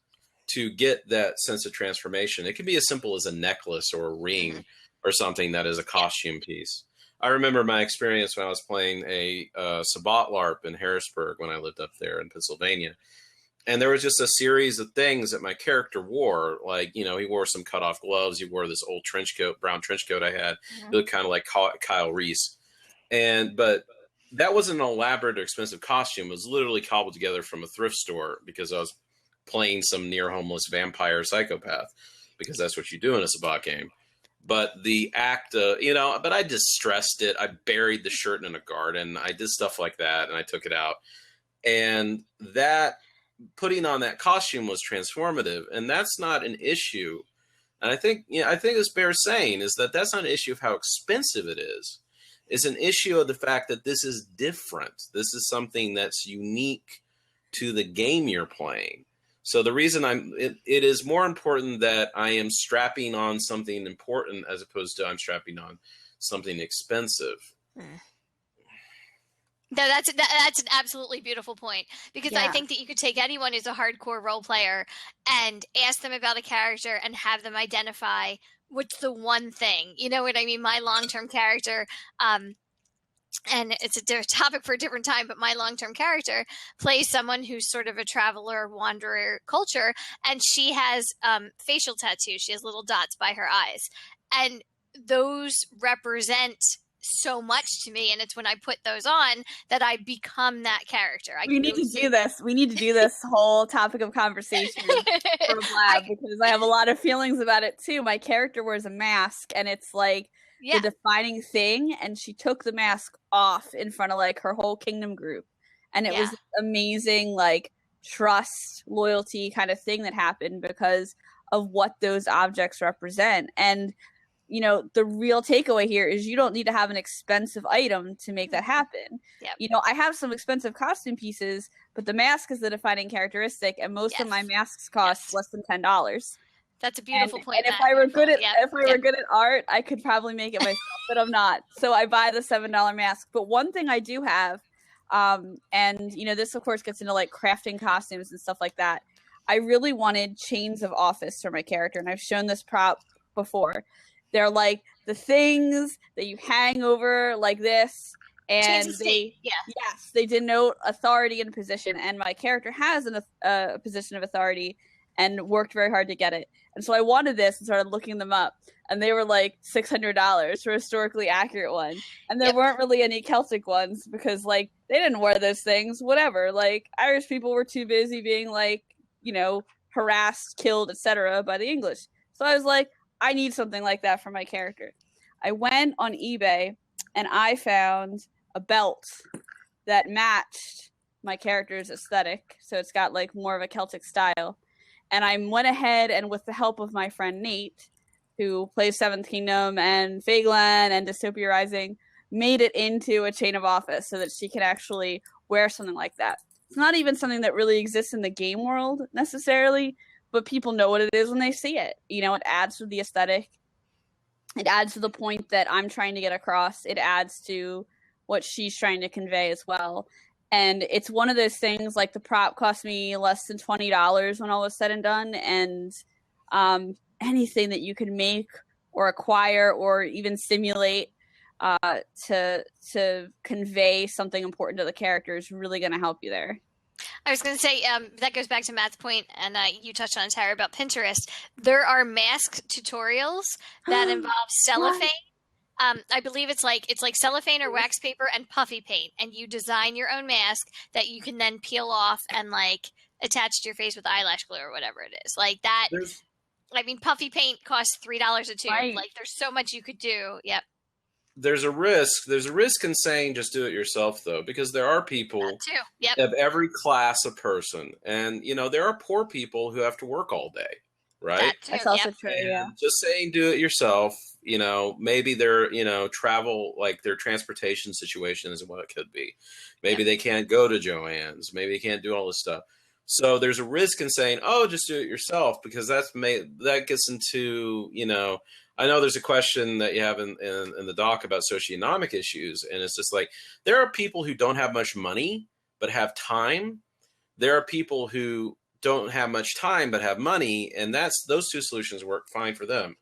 to get that sense of transformation. It can be as simple as a necklace or a ring or something that is a costume piece. I remember my experience when I was playing a Sabbat LARP in Harrisburg when I lived up there in Pennsylvania. And there was just a series of things that my character wore. Like, he wore some cut-off gloves. He wore this old brown trench coat I had. It looked kind of like Kyle Reese. But that wasn't an elaborate or expensive costume. It was literally cobbled together from a thrift store because I was playing some near homeless vampire psychopath, because that's what you do in a Sabbat game. But the act of, but I distressed it. I buried the shirt in a garden. I did stuff like that, and I took it out. And that putting on that costume was transformative, and that's not an issue. And I think it's bears saying is that that's not an issue of how expensive it is. It's an issue of the fact that this is different. This is something that's unique to the game you're playing. So the reason it is more important that I am strapping on something important as opposed to I'm strapping on something expensive. No, that's an absolutely beautiful point, because I think that you could take anyone who's a hardcore role player and ask them about a character and have them identify what's the one thing. You know what I mean? My long-term character, and it's a topic for a different time, but my long-term character plays someone who's sort of a traveler, wanderer culture, and she has facial tattoos. She has little dots by her eyes, and those represent so much to me, and it's when I put those on that I become that character. We need to do this. We need to do this whole topic of conversation for Blab, because I have a lot of feelings about it too. My character wears a mask, and it's like the defining thing, and she took the mask off in front of like her whole kingdom group, and it was amazing, like trust, loyalty kind of thing that happened because of what those objects represent. And the real takeaway here is you don't need to have an expensive item to make that happen. Yep. I have some expensive costume pieces, but the mask is the defining characteristic, and most of my masks cost less than $10. That's a beautiful point. And if I were good at art, I could probably make it myself, but I'm not. So I buy the $7 mask. But one thing I do have, and this of course gets into like crafting costumes and stuff like that. I really wanted chains of office for my character, and I've shown this prop before. They're like the things that you hang over like this, and they denote authority and position. And my character has a position of authority and worked very hard to get it. And so I wanted this and started looking them up, and they were like $600 for a historically accurate one. And there weren't really any Celtic ones because like they didn't wear those things. Whatever, like Irish people were too busy being like harassed, killed, etc. by the English. So I was like, I need something like that for my character. I went on eBay and I found a belt that matched my character's aesthetic. So it's got like more of a Celtic style. And I went ahead and with the help of my friend Nate, who plays Seventh Kingdom and Faglan and Dystopia Rising, made it into a chain of office so that she can actually wear something like that. It's not even something that really exists in the game world necessarily, but people know what it is when they see it. It adds to the aesthetic. It adds to the point that I'm trying to get across. It adds to what she's trying to convey as well. And it's one of those things, like the prop cost me less than $20 when all was said and done. And anything that you can make or acquire or even simulate to convey something important to the character is really going to help you there. I was going to say, that goes back to Matt's point, and you touched on it, Tara, about Pinterest. There are mask tutorials that involve cellophane. I believe it's like cellophane or wax paper and puffy paint, and you design your own mask that you can then peel off and like attach to your face with eyelash glue or whatever it is. Like that. Puffy paint costs $3 a tube. Right. Like there's so much you could do. Yep. There's a risk in saying just do it yourself, though, because there are people of every class of person. And, there are poor people who have to work all day, right? That's also true, yeah. Just saying do it yourself, maybe their, travel, like their transportation situation isn't what it could be. Maybe they can't go to Joann's. Maybe they can't do all this stuff. So there's a risk in saying, oh, just do it yourself, because that gets into, I know there's a question that you have in the doc about socioeconomic issues, and it's just like there are people who don't have much money but have time. There are people who don't have much time but have money, and those two solutions work fine for them.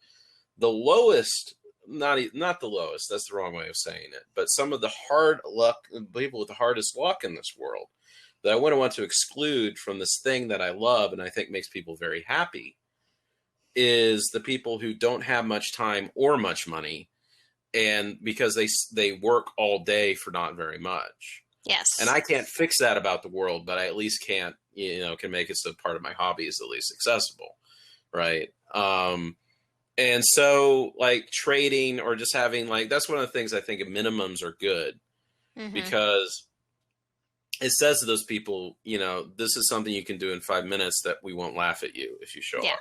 The lowest, not the lowest, that's the wrong way of saying it, but some of the hard luck, people with the hardest luck in this world that I wouldn't want to exclude from this thing that I love and I think makes people very happy is the people who don't have much time or much money, and because they work all day for not very much. Yes. And I can't fix that about the world, but I at least can't, can make it so part of my hobby is at least accessible, right? And so like trading or just having like, that's one of the things I think minimums are good, because it says to those people, this is something you can do in 5 minutes that we won't laugh at you if you show up.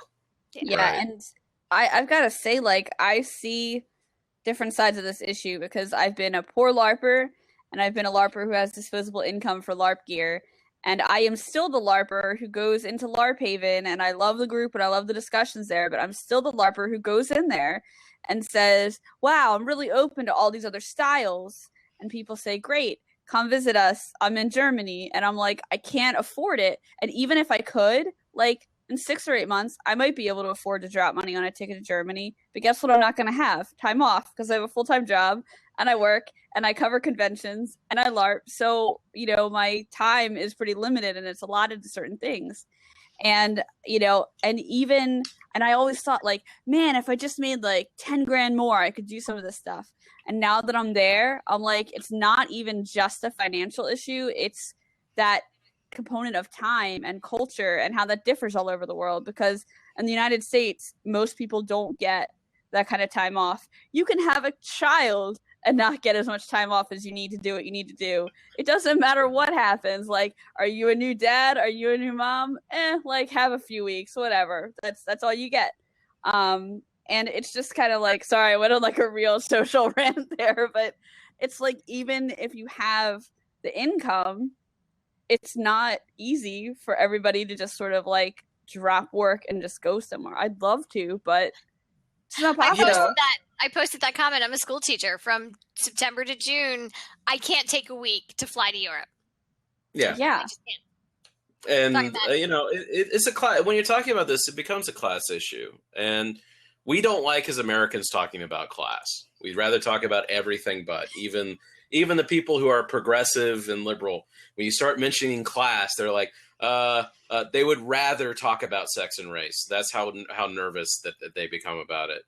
Yeah. Right? And I've got to say, like, I see different sides of this issue because I've been a poor LARPer and I've been a LARPer who has disposable income for LARP gear. And I am still the LARPer who goes into LARP Haven, and I love the group and I love the discussions there, but I'm still the LARPer who goes in there and says, wow, I'm really open to all these other styles. And people say, great, come visit us. I'm in Germany. And I'm like, I can't afford it. And even if I could, like, in 6 or 8 months, I might be able to afford to drop money on a ticket to Germany. But guess what I'm not going to have? Time off, because I have a full-time job and I work and I cover conventions and I LARP. So, my time is pretty limited and it's allotted to certain things. And, and I always thought like, man, if I just made like 10 grand more, I could do some of this stuff. And now that I'm there, I'm like, it's not even just a financial issue. It's that component of time and culture and how that differs all over the world, because in the United States, most people don't get that kind of time off. You can have a child and not get as much time off as you need to do what you need to do. It doesn't matter what happens. Like, are you a new dad? Are you a new mom? Like, have a few weeks, whatever. That's all you get. And it's just kind of like, sorry, I went on like a real social rant there, but it's like, even if you have the income, it's not easy for everybody to just sort of like drop work and just go somewhere. I'd love to, but it's not possible. I posted that comment. I'm a school teacher from September to June. I can't take a week to fly to Europe. Yeah. Yeah. I just can't. And, it's a class. When you're talking about this, it becomes a class issue. And we don't like, as Americans, talking about class. We'd rather talk about everything but. Even the people who are progressive and liberal, when you start mentioning class, they're like, they would rather talk about sex and race. That's how nervous that they become about it.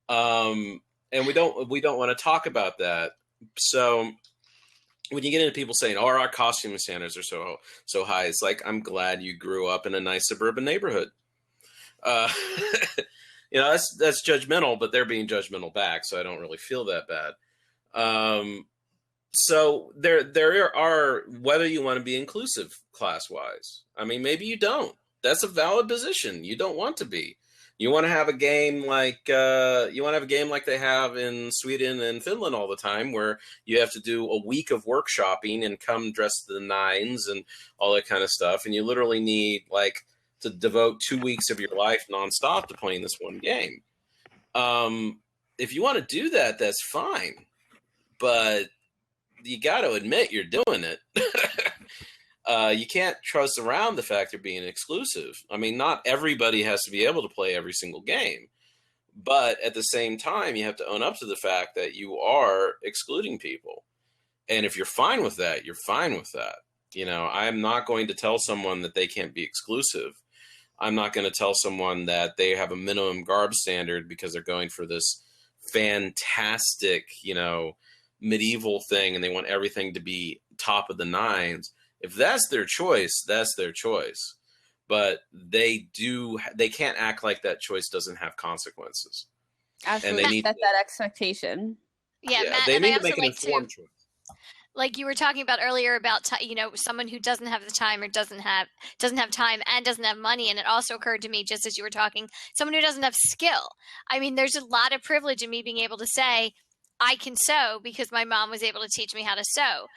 And we don't want to talk about that. So when you get into people saying, "Oh, our costume standards are so high," it's like, I'm glad you grew up in a nice suburban neighborhood. That's judgmental, but they're being judgmental back, so I don't really feel that bad. So there are, whether you want to be inclusive class-wise. I mean, maybe you don't. That's a valid position. You don't want to be. You want to have a game like they have in Sweden and Finland all the time, where you have to do a week of workshopping and come dressed to the nines and all that kind of stuff, and you literally need like to devote 2 weeks of your life nonstop to playing this one game. If you want to do that, that's fine, but you got to admit you're doing it. You can't trust around the fact they're being exclusive. I mean, not everybody has to be able to play every single game, but at the same time, you have to own up to the fact that you are excluding people. And if you're fine with that, you're fine with that. I'm not going to tell someone that they can't be exclusive. I'm not going to tell someone that they have a minimum garb standard because they're going for this fantastic, medieval thing and they want everything to be top of the nines. If that's their choice, that's their choice. But they can't act like that choice doesn't have consequences. Absolutely. And they set that expectation. Yeah, Matt, they need to make an informed choice. Like you were talking about earlier about someone who doesn't have the time or doesn't have time and doesn't have money, and it also occurred to me just as you were talking, someone who doesn't have skill. I mean, there's a lot of privilege in me being able to say I can sew because my mom was able to teach me how to sew.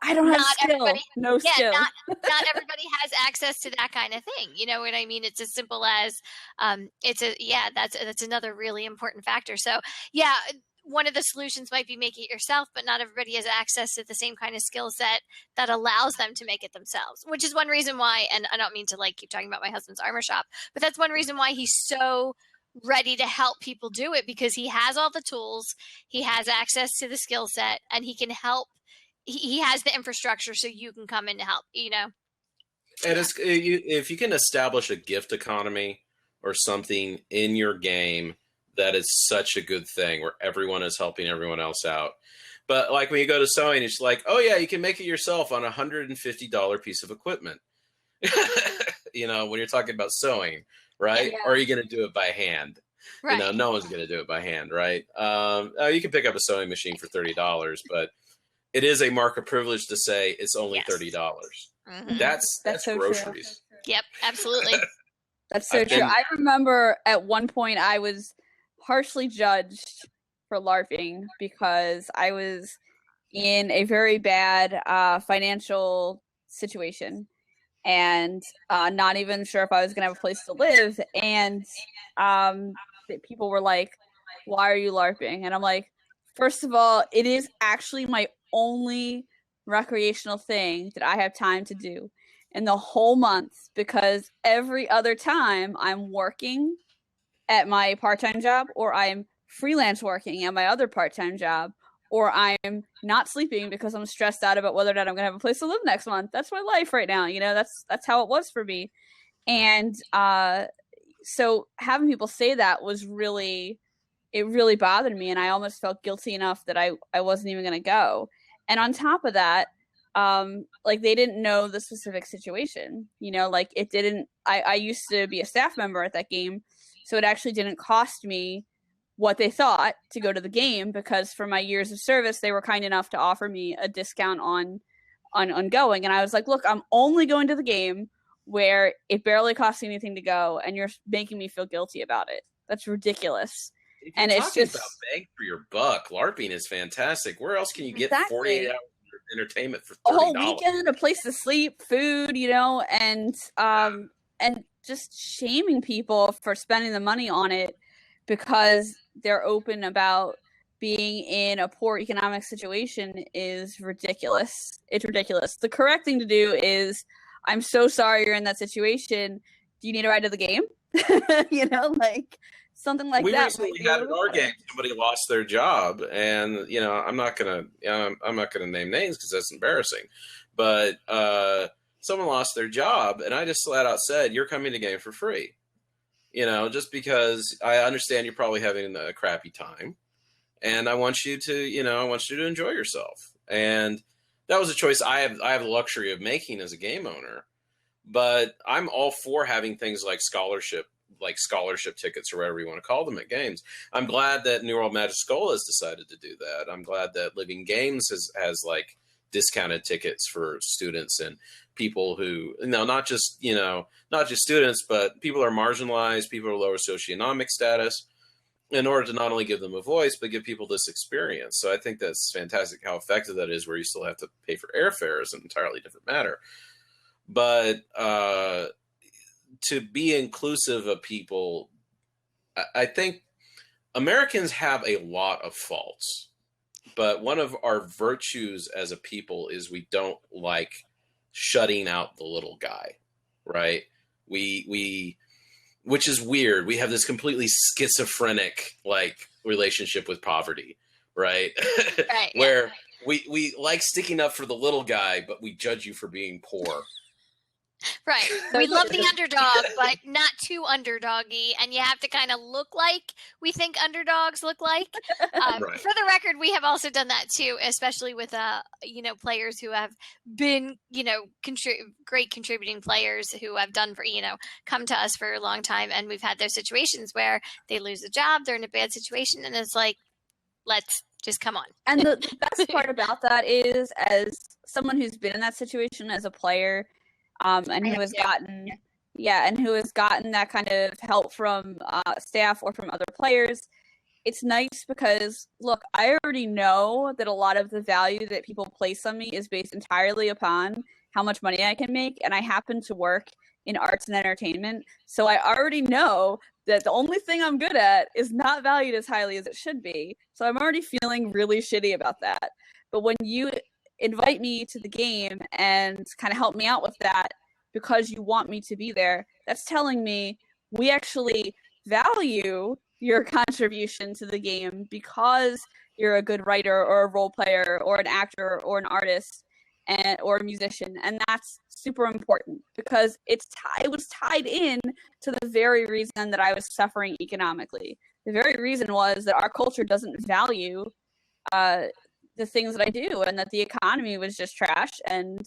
I don't have skill. No skill. Not everybody has access to that kind of thing. You know what I mean? It's as simple as that's another really important factor. So yeah, one of the solutions might be make it yourself, but not everybody has access to the same kind of skill set that allows them to make it themselves, which is one reason why, and I don't mean to keep talking about my husband's armor shop, but that's one reason why he's so ready to help people do it, because he has all the tools, he has access to the skill set, and he can help. He has the infrastructure so you can come in to help, And if you can establish a gift economy or something in your game, that is such a good thing where everyone is helping everyone else out. But like when you go to sewing, it's like, oh yeah, you can make it yourself on a $150 piece of equipment. You know, when you're talking about sewing, right? Yeah. Or are you going to do it by hand? Right. You know, no one's going to do it by hand, right? You can pick up a sewing machine for $30, but it is a mark of privilege to say it's only $30. Mm-hmm. That's so groceries. True. Yep, absolutely. That's so true. I remember at one point I was harshly judged for LARPing because I was in a very bad financial situation and not even sure if I was going to have a place to live. And people were like, why are you LARPing? And I'm like, first of all, it is actually my only recreational thing that I have time to do in the whole month, because every other time I'm working at my part-time job, or I'm freelance working at my other part-time job, or I'm not sleeping because I'm stressed out about whether or not I'm going to have a place to live next month. That's my life right now. You know, that's how it was for me. And so having people say that was really, it really bothered me. And I almost felt guilty enough that I wasn't even going to go. And on top of that, like they didn't know the specific situation, you know, like it didn't, I used to be a staff member at that game. So it actually didn't cost me what they thought to go to the game, because for my years of service, they were kind enough to offer me a discount on going. And I was like, look, I'm only going to the game where it barely costs me anything to go, and you're making me feel guilty about it. That's ridiculous. If and you're it's talking just about bang for your buck, LARPing is fantastic. Where else can you get Exactly. 48 hours of entertainment for $30? a whole weekend, a place to sleep, food, you know, and just shaming people for spending the money on it because they're open about being in a poor economic situation is ridiculous. It's ridiculous. The correct thing to do is, I'm so sorry you're in that situation. Do you need a ride to the game? You know, like something like we that. recently had in our game, somebody lost their job, and you know, I'm not gonna name names because that's embarrassing, but someone lost their job, and I just flat out said, "You're coming to game for free." You know, just because I understand you're probably having a crappy time, and I want you to enjoy yourself. And that was a choice I have the luxury of making as a game owner. But I'm all for having things like scholarship tickets or whatever you want to call them at games. I'm glad that New World Magic School has decided to do that. I'm glad that Living Games has like discounted tickets for students and people who, not just students, but people who are marginalized, people who are lower socioeconomic status, in order to not only give them a voice, but give people this experience. So I think that's fantastic how effective that is, where you still have to pay for airfare is an entirely different matter. But to be inclusive of people, I think Americans have a lot of faults, but one of our virtues as a people is we don't like shutting out the little guy, right? We which is weird. We have this completely schizophrenic like relationship with poverty, right? Right. Where we like sticking up for the little guy, but we judge you for being poor. Right. We love the underdog, but not too underdoggy. And you have to kind of look like we think underdogs look like. Right. For the record, we have also done that too, especially with, players who have been, great contributing players who have done come to us for a long time. And we've had those situations where they lose a job, they're in a bad situation. And it's like, let's just come on. And the best part about that is, as someone who's been in that situation as a player, and who has gotten that kind of help from staff or from other players, it's nice because, look, I already know that a lot of the value that people place on me is based entirely upon how much money I can make, and I happen to work in arts and entertainment, so I already know that the only thing I'm good at is not valued as highly as it should be, so I'm already feeling really shitty about that. But when you invite me to the game and kind of help me out with that because you want me to be there, that's telling me we actually value your contribution to the game because you're a good writer or a role player or an actor or an artist or a musician. And that's super important because it was tied in to the very reason that I was suffering economically. The very reason was that our culture doesn't value the things that I do, and that the economy was just trash, and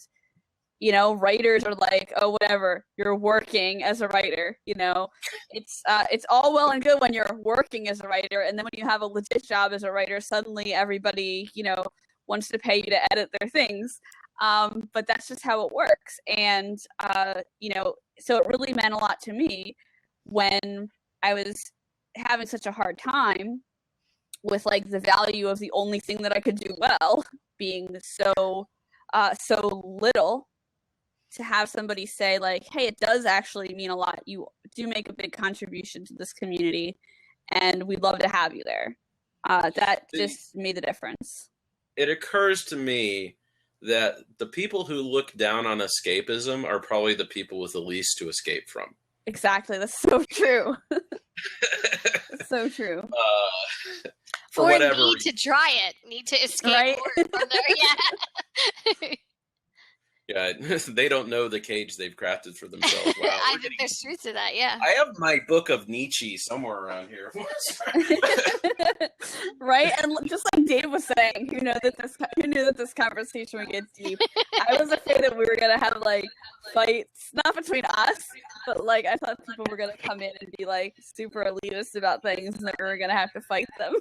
writers are like, oh, whatever, you're working as a writer. It's all well and good when you're working as a writer, and then when you have a legit job as a writer, suddenly everybody, wants to pay you to edit their things. But that's just how it works. And so it really meant a lot to me when I was having such a hard time with like the value of the only thing that I could do well being so little, to have somebody say like, hey, it does actually mean a lot. You do make a big contribution to this community, and we'd love to have you there. That just made the difference. It occurs to me that the people who look down on escapism are probably the people with the least to escape from. Exactly. That's so true. That's so true. For or whatever need reason. To try it, need to escape right? from there. Yeah. Yeah, they don't know the cage they've crafted for themselves. Wow, I think there's truth to that, yeah. I have my book of Nietzsche somewhere around here. Right? And just like Dave was saying, who knew that this conversation would get deep. I was afraid that we were going to have like fights, not between us, but like I thought people were going to come in and be like super elitist about things, and that we were going to have to fight them.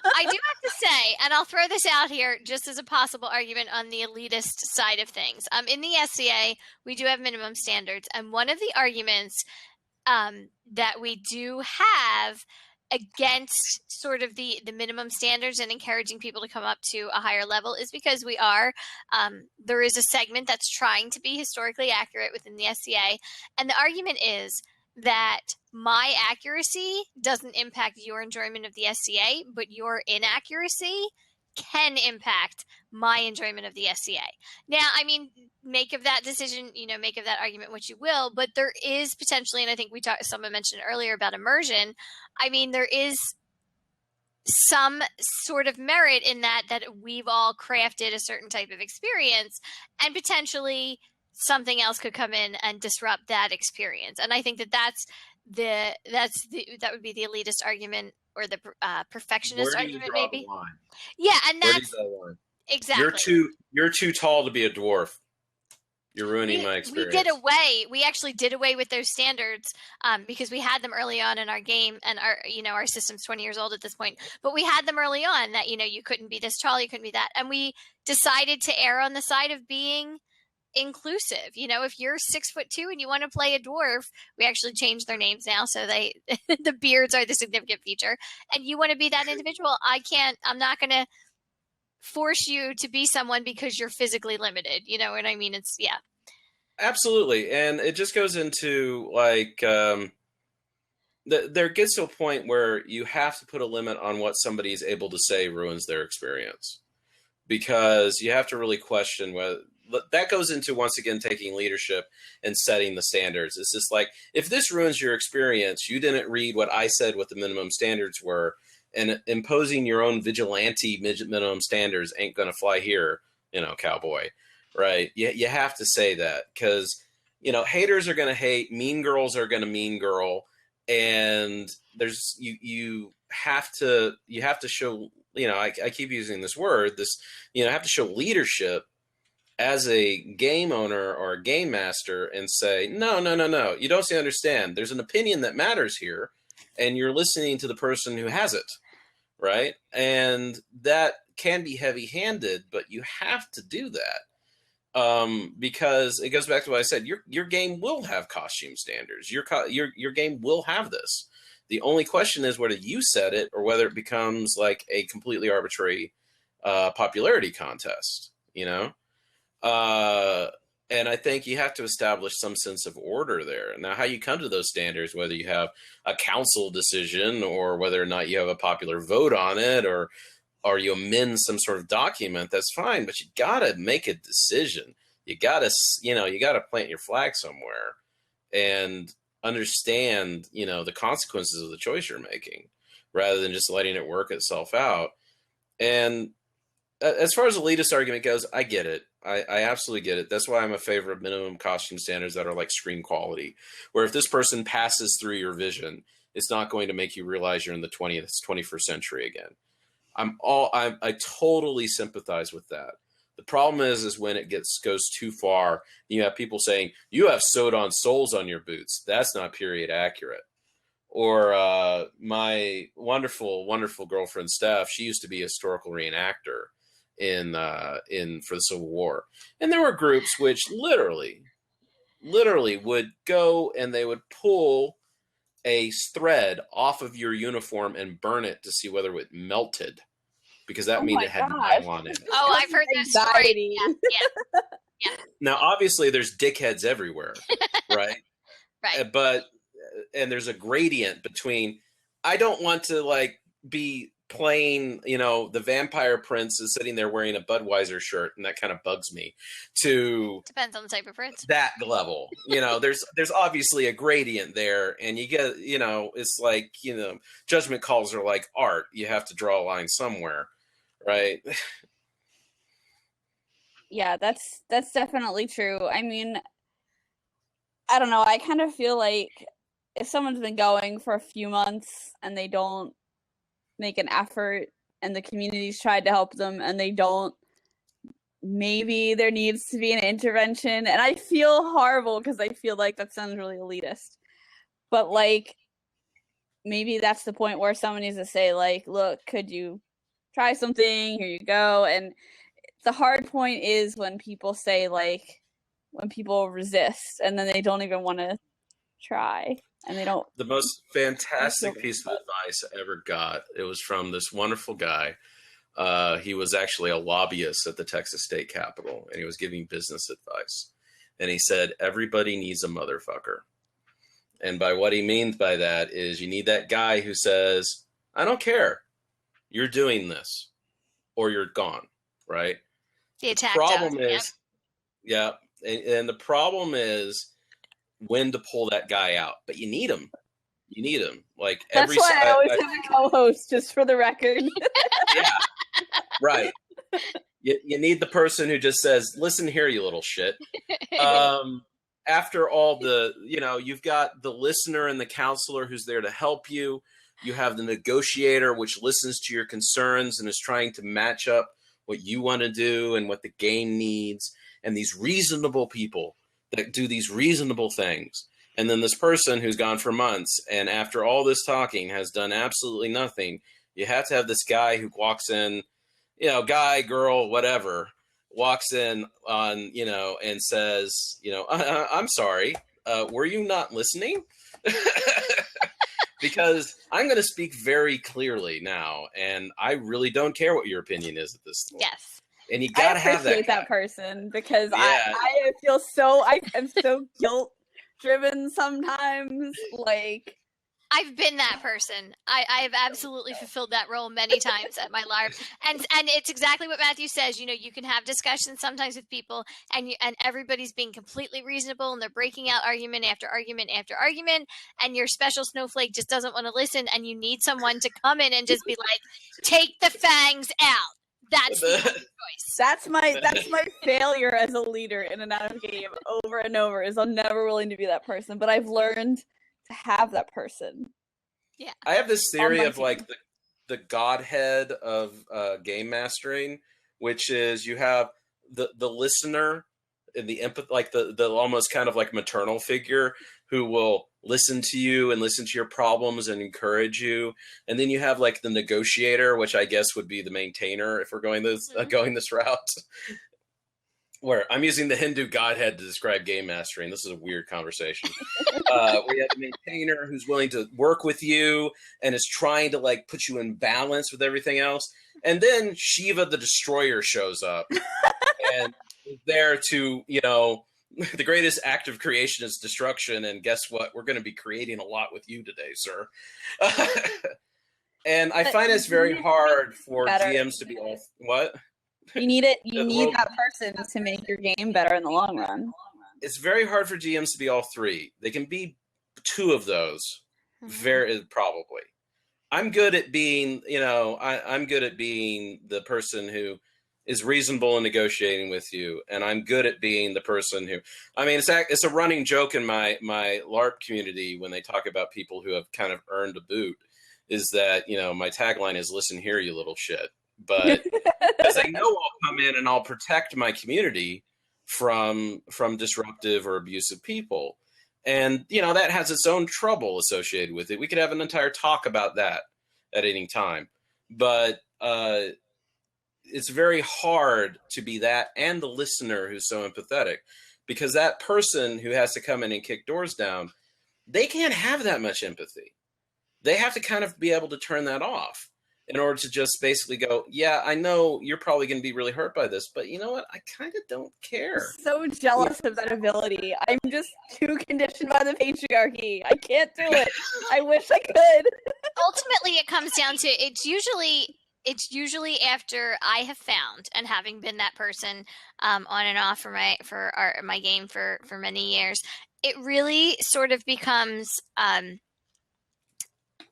I do have to say, and I'll throw this out here just as a possible argument on the elitist side of things. In the SCA, we do have minimum standards, and one of the arguments that we do have against sort of the minimum standards and encouraging people to come up to a higher level is because we are, there is a segment that's trying to be historically accurate within the SCA, and the argument is that my accuracy doesn't impact your enjoyment of the SCA, but your inaccuracy can impact my enjoyment of the SCA. Now, I mean, make of that decision, make of that argument what you will, but there is potentially, and I think someone mentioned earlier about immersion. I mean, there is some sort of merit in that we've all crafted a certain type of experience, and potentially something else could come in and disrupt that experience. And I think that would be the elitist argument, or the perfectionist argument, maybe. Yeah, and that's exactly. You're too tall to be a dwarf. You're ruining my experience. We actually did away with those standards because we had them early on in our game, and our system's 20 years old at this point. But we had them early on that you couldn't be this tall, you couldn't be that, and we decided to err on the side of being inclusive. If you're 6'2" and you want to play a dwarf, we actually changed their names now, so the beards are the significant feature, and you want to be that individual. I'm not going to force you to be someone because you're physically limited. You know what I mean? It's absolutely. And it just goes into like there gets to a point where you have to put a limit on what somebody is able to say ruins their experience, because you have to really question whether that goes into, once again, taking leadership and setting the standards. It's just like, if this ruins your experience, you didn't read what I said, what the minimum standards were, and imposing your own vigilante minimum standards ain't going to fly here, cowboy, right? You have to say that, because, haters are going to hate, mean girls are going to mean girl. And there's, you have to show, I keep using this word, have to show leadership as a game owner or a game master, and say, no, you don't understand. There's an opinion that matters here, and you're listening to the person who has it, right? And that can be heavy-handed, but you have to do that, because it goes back to what I said. Your game will have costume standards. Your game will have this. The only question is whether you set it or whether it becomes like a completely arbitrary popularity contest, and I think you have to establish some sense of order there. Now, how you come to those standards, whether you have a council decision or whether or not you have a popular vote on it, or you amend some sort of document, that's fine. But you got to make a decision. You got to plant your flag somewhere and understand, the consequences of the choice you're making, rather than just letting it work itself out. And as far as the elitist argument goes, I get it. I absolutely get it. That's why I'm a favor of minimum costume standards that are like screen quality, where if this person passes through your vision, it's not going to make you realize you're in the 21st century again. I totally sympathize with that. The problem is when it goes too far, you have people saying, you have sewed on soles on your boots. That's not period accurate. Or my wonderful, wonderful girlfriend, Steph, she used to be a historical reenactor for the Civil War. And there were groups which literally would go and they would pull a thread off of your uniform and burn it to see whether it melted, because that meant it had nylon in it. Oh, I've heard that story. Yeah. Now, obviously, there's dickheads everywhere, right? Right. And there's a gradient between, I don't want to like be playing, the vampire prince is sitting there wearing a Budweiser shirt, and that kind of bugs me, to depends on the type of prince. That level, there's obviously a gradient there, and you get, it's like, judgment calls are like art. You have to draw a line somewhere, right? Yeah, that's definitely true. I mean, I don't know. I kind of feel like if someone's been going for a few months and they don't make an effort, and the community's tried to help them and they don't, maybe there needs to be an intervention. And I feel horrible because I feel like that sounds really elitist. But like, maybe that's the point where someone needs to say, like, look, could you try something? Here you go. And the hard point is when people say, like, when people resist and then they don't even want to try. And they don't. The most fantastic piece of advice I ever got, it was from this wonderful guy. He was actually a lobbyist at the Texas State Capitol, and he was giving business advice. And he said, everybody needs a motherfucker. And by what he means by that is you need that guy who says, I don't care. You're doing this, or you're gone, right? The attack problem is, yeah. And the problem is, when to pull that guy out, but you need him. Like that's why I always have a co-host, just for the record. Yeah, right. You need the person who just says, "Listen here, you little shit." After all the, you've got the listener and the counselor who's there to help you. You have the negotiator, which listens to your concerns and is trying to match up what you want to do and what the game needs, and these reasonable people that do these reasonable things. And then this person who's gone for months and after all this talking has done absolutely nothing. You have to have this guy who walks in, guy, girl, whatever, walks in on, and says, I'm sorry, were you not listening? Because I'm going to speak very clearly now, and I really don't care what your opinion is at this point. Yes. And you gotta have that person, because I feel I am so guilt driven sometimes. Like, I've been that person. I've absolutely fulfilled that role many times at my LARP, and it's exactly what Matthew says. You can have discussions sometimes with people, and everybody's being completely reasonable, and they're breaking out argument after argument after argument, and your special snowflake just doesn't want to listen, and you need someone to come in and just be like, take the fangs out. That's the choice. That's my failure as a leader in an out of game over and over, is I'm never willing to be that person, but I've learned to have that person. Yeah. I have this theory of like the godhead of game mastering, which is you have the listener and the empath, like the almost kind of like maternal figure who will listen to you and listen to your problems and encourage you. And then you have like the negotiator, which I guess would be the maintainer if we're going this route. Where I'm using the Hindu godhead to describe game mastering. This is a weird conversation. We have the maintainer who's willing to work with you and is trying to like put you in balance with everything else. And then Shiva the Destroyer shows up and is there to, the greatest act of creation is destruction. And guess what? We're going to be creating a lot with you today, sir. And I find it's very hard for GMs to be all, what? You need it. You need that person to make your game better in the long run. It's very hard for GMs to be all three. They can be two of those, probably. I'm good at being, I'm good at being the person who is reasonable in negotiating with you, and I'm good at being the person who, it's a running joke in my LARP community when they talk about people who have kind of earned a boot, is that, my tagline is, listen here, you little shit. but because they know I'll come in and I'll protect my community from disruptive or abusive people. And, that has its own trouble associated with it. We could have an entire talk about that at any time. But it's very hard to be that and the listener who's so empathetic, because that person who has to come in and kick doors down, they can't have that much empathy. They have to kind of be able to turn that off in order to just basically go, yeah, I know you're probably going to be really hurt by this, but you know what? I kind of don't care. I'm so jealous of that ability. I'm just too conditioned by the patriarchy. I can't do it. I wish I could. Ultimately, it comes down to it's usually after I have found, and having been that person on and off for my game for many years, it really sort of becomes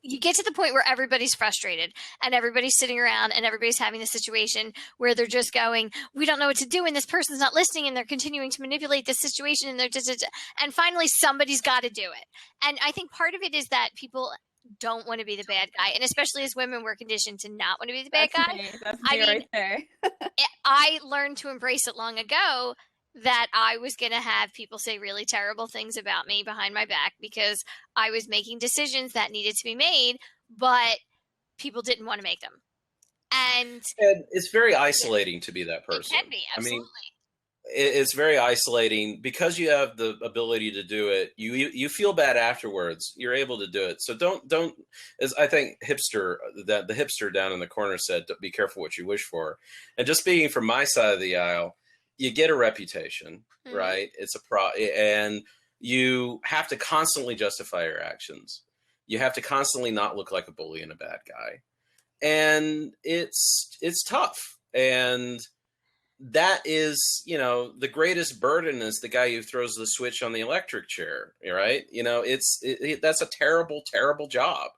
you get to the point where everybody's frustrated and everybody's sitting around and everybody's having the situation where they're just going, we don't know what to do, and this person's not listening, and they're continuing to manipulate this situation, and they're just, and finally somebody's got to do it. And I think part of it is that people don't want to be the bad guy, and especially as women, we're conditioned to not want to be the bad guy. That's me right there. I learned to embrace it long ago, that I was going to have people say really terrible things about me behind my back because I was making decisions that needed to be made, but people didn't want to make them. And it's very isolating to be that person. It can be, absolutely. I mean, it's very isolating because you have the ability to do it. You feel bad afterwards. You're able to do it. So don't, as I think the hipster down in the corner said, be careful what you wish for. And just speaking from my side of the aisle, you get a reputation, right? It's and you have to constantly justify your actions. You have to constantly not look like a bully and a bad guy. And it's tough. And that is, the greatest burden is the guy who throws the switch on the electric chair, right? That's a terrible, terrible job.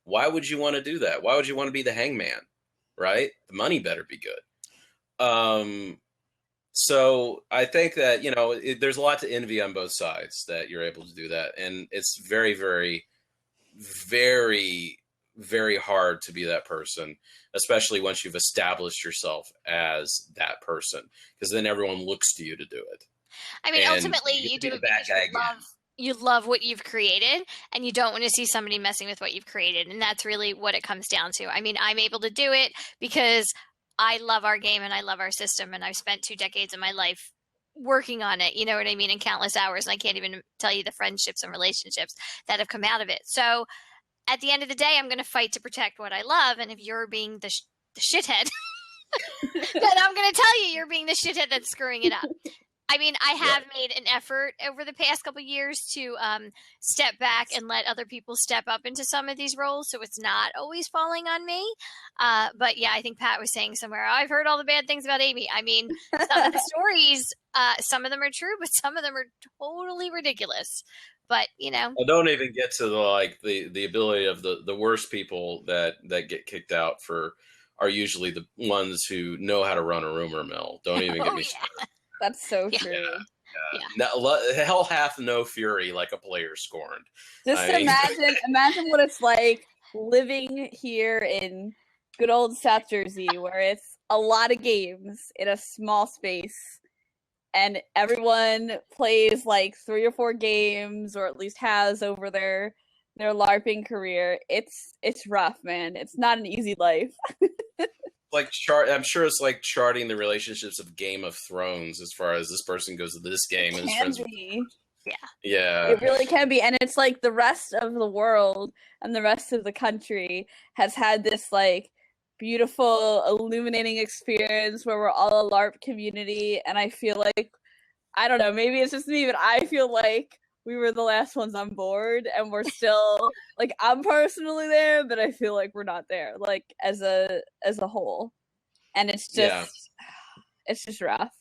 Why would you want to do that? Why would you want to be the hangman, right? The money better be good. So I think that, there's a lot to envy on both sides that you're able to do that. And it's very, very, very, very hard to be that person, especially once you've established yourself as that person, because then everyone looks to you to do it. I mean, and ultimately you do it because you love what you've created, and you don't want to see somebody messing with what you've created. And that's really what it comes down to. I mean, I'm able to do it because I love our game and I love our system, and I've spent 2 decades of my life working on it, you know what I mean, in countless hours, and I can't even tell you the friendships and relationships that have come out of it. So at the end of the day, I'm going to fight to protect what I love, and if you're being the shithead, then I'm going to tell you you're being the shithead that's screwing it up. I mean, I have made an effort over the past couple of years to step back and let other people step up into some of these roles, so it's not always falling on me. But yeah, I think Pat was saying somewhere, I've heard all the bad things about Amy. I mean, some of the stories, some of them are true, but some of them are totally ridiculous. But, I don't even get to the ability of the worst people that get kicked out are usually the ones who know how to run a rumor mill. Don't even get me started. That's so true. Yeah. Hell hath no fury like a player scorned. Just imagine what it's like living here in good old South Jersey, where it's a lot of games in a small space, and everyone plays like 3 or 4 games, or at least has over their LARPing career. It's rough, man. It's not an easy life. I'm sure it's like charting the relationships of Game of Thrones, as far as this person goes to this game and his friends. Yeah, it really can be. And it's like the rest of the world and the rest of the country has had this like beautiful, illuminating experience where we're all a LARP community. And I feel like, I don't know, maybe it's just me, but I feel like we were the last ones on board, and we're still like, I'm personally there, but I feel like we're not there, like as a whole. And it's just it's just rough.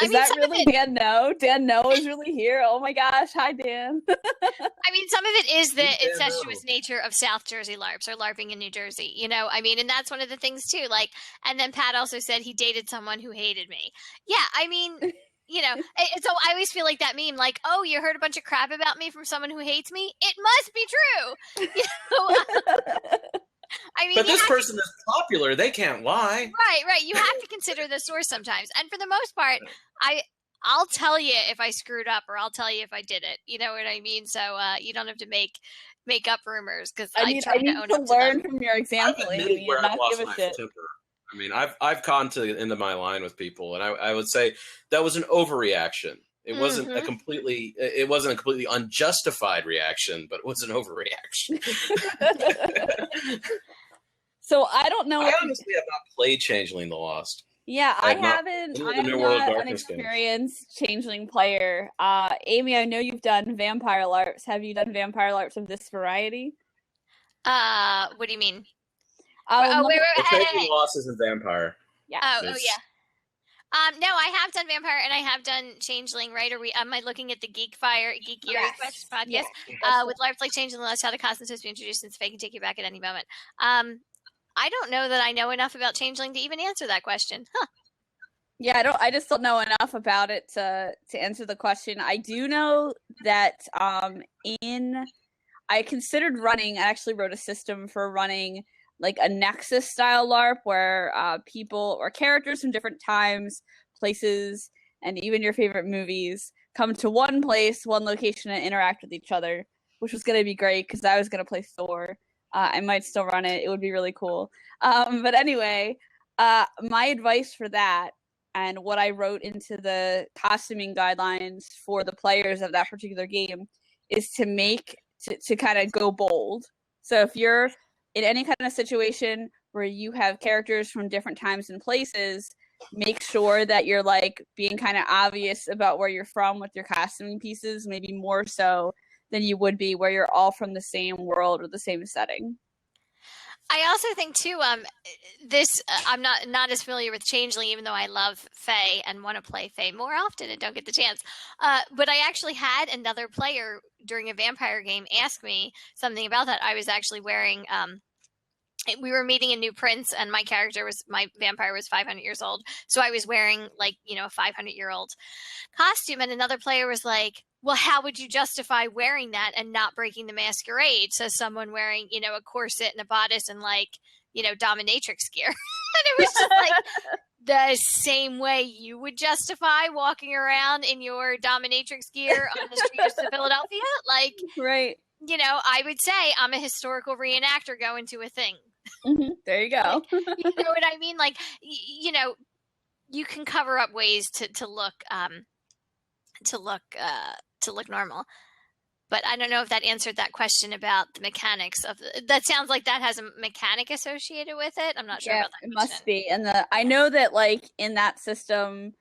Is that really Dan No? Dan No is really here. Oh my gosh. Hi, Dan. I mean, some of it is the incestuous nature of South Jersey LARPs, or LARPing in New Jersey, I mean, and that's one of the things too. Like, and then Pat also said he dated someone who hated me. Yeah, I mean, so I always feel like that meme, like, oh, you heard a bunch of crap about me from someone who hates me? It must be true. I mean, but this person is popular. They can't lie. Right. You have to consider the source sometimes. And for the most part, I'll tell you if I screwed up, or I'll tell you if I did it. You know what I mean? So you don't have to make up rumors, because I need to learn from your example, Amy, where I've lost my temper. I mean, I've gone to the end of my line with people, and I would say that was an overreaction. It wasn't a completely unjustified reaction, but it was an overreaction. So I don't know. I honestly have not played Changeling the Lost. Yeah, I haven't. I am not an experienced Changeling player. Amy, I know you've done vampire LARPs. Have you done vampire LARPs of this variety? What do you mean? Wait. Changeling Lost is a vampire. Yeah. Yeah. No, I have done vampire and I have done Changeling. Right? Am I looking at the Geek Request podcast? Yes. With LARPs like Changeling, Lost, how the costumes to be introduced since they can take you back at any moment. I don't know that I know enough about Changeling to even answer that question. Huh. Yeah, I just don't know enough about it to answer the question. I do know that I considered running. I actually wrote a system for running like a Nexus style LARP where people or characters from different times, places, and even your favorite movies come to one place, one location, and interact with each other, which was going to be great because I was going to play Thor. I might still run it. It would be really cool. But anyway, my advice for that and what I wrote into the costuming guidelines for the players of that particular game is to kind of go bold. So if you're in any kind of situation where you have characters from different times and places, make sure that you're like being kind of obvious about where you're from with your costuming pieces, maybe more so than you would be where you're all from the same world or the same setting. I also think too, I'm not as familiar with Changeling, even though I love Fae and want to play Fae more often and don't get the chance. But I actually had another player during a vampire game ask me something about that. I was actually wearing, we were meeting a new prince, and my vampire was 500 years old. So I was wearing like, a 500-year-old costume, and another player was like, well, how would you justify wearing that and not breaking the masquerade? So someone wearing, a corset and a bodice and like, dominatrix gear. And it was just like the same way you would justify walking around in your dominatrix gear on the streets of Philadelphia. Like, right. I would say I'm a historical reenactor going to a thing. Mm-hmm. There you go. You know what I mean? Like, you can cover up ways to look normal. But I don't know if that answered that question about the mechanics of that. Sounds like that has a mechanic associated with it. I'm not sure about that. It must be. And I know that like in that system,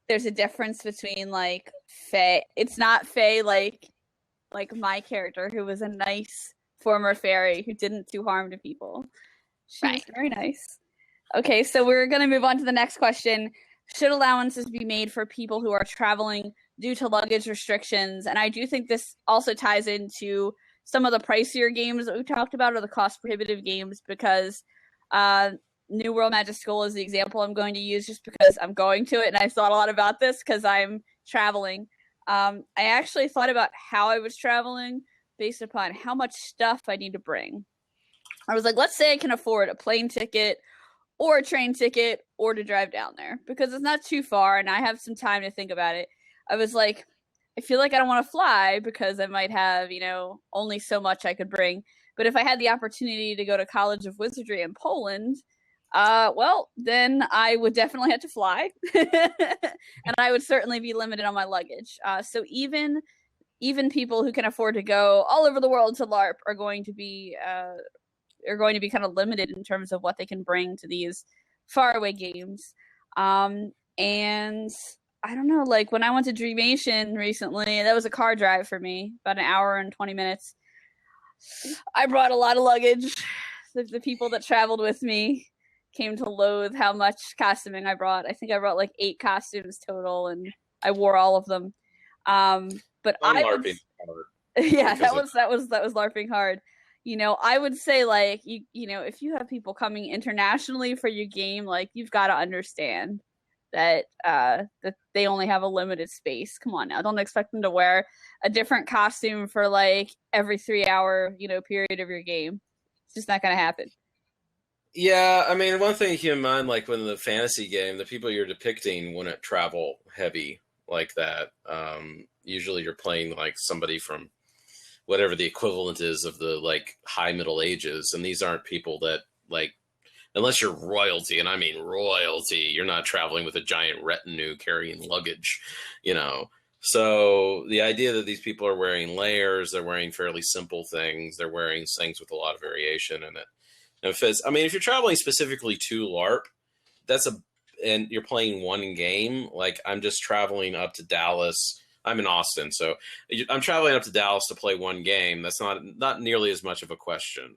there's a difference between like Fae. It's not Fae like my character, who was a nice former fairy who didn't do harm to people. She was very nice. Okay, so we're going to move on to the next question. Should allowances be made for people who are traveling due to luggage restrictions? And I do think this also ties into some of the pricier games that we talked about, or the cost prohibitive games, because New World Magic School is the example I'm going to use just because I'm going to it and I've thought a lot about this because I'm traveling. I actually thought about how I was traveling based upon how much stuff I need to bring. I was like, let's say I can afford a plane ticket or a train ticket or to drive down there because it's not too far and I have some time to think about it. I was like, I feel like I don't want to fly because I might have, only so much I could bring. But if I had the opportunity to go to College of Wizardry in Poland, well, then I would definitely have to fly. And I would certainly be limited on my luggage. So even people who can afford to go all over the world to LARP are going to be kind of limited in terms of what they can bring to these faraway games. And I don't know, like when I went to Dreamation recently, that was a car drive for me, about an hour and 20 minutes. I brought a lot of luggage. The people that traveled with me came to loathe how much costuming I brought. I think I brought like 8 costumes total, and I wore all of them. But LARPing hard. Yeah, that was LARPing hard. I would say like if you have people coming internationally for your game, like you've got to understand that they only have a limited space. Come on now, don't expect them to wear a different costume for like every 3-hour period of your game. It's just not going to happen. Yeah, I mean, one thing to keep in mind, like when the fantasy game, the people you're depicting wouldn't travel heavy like that. Usually you're playing like somebody from whatever the equivalent is of the like high Middle Ages, and these aren't people that like, unless you're royalty, and I mean royalty, you're not traveling with a giant retinue carrying luggage, you know. So the idea that these people are wearing layers, they're wearing fairly simple things, they're wearing things with a lot of variation in it. And if it's, I mean, if you're traveling specifically to LARP, that's a, and you're playing one game, like I'm just traveling up to Dallas. I'm in Austin, so I'm traveling up to Dallas to play one game. That's not nearly as much of a question,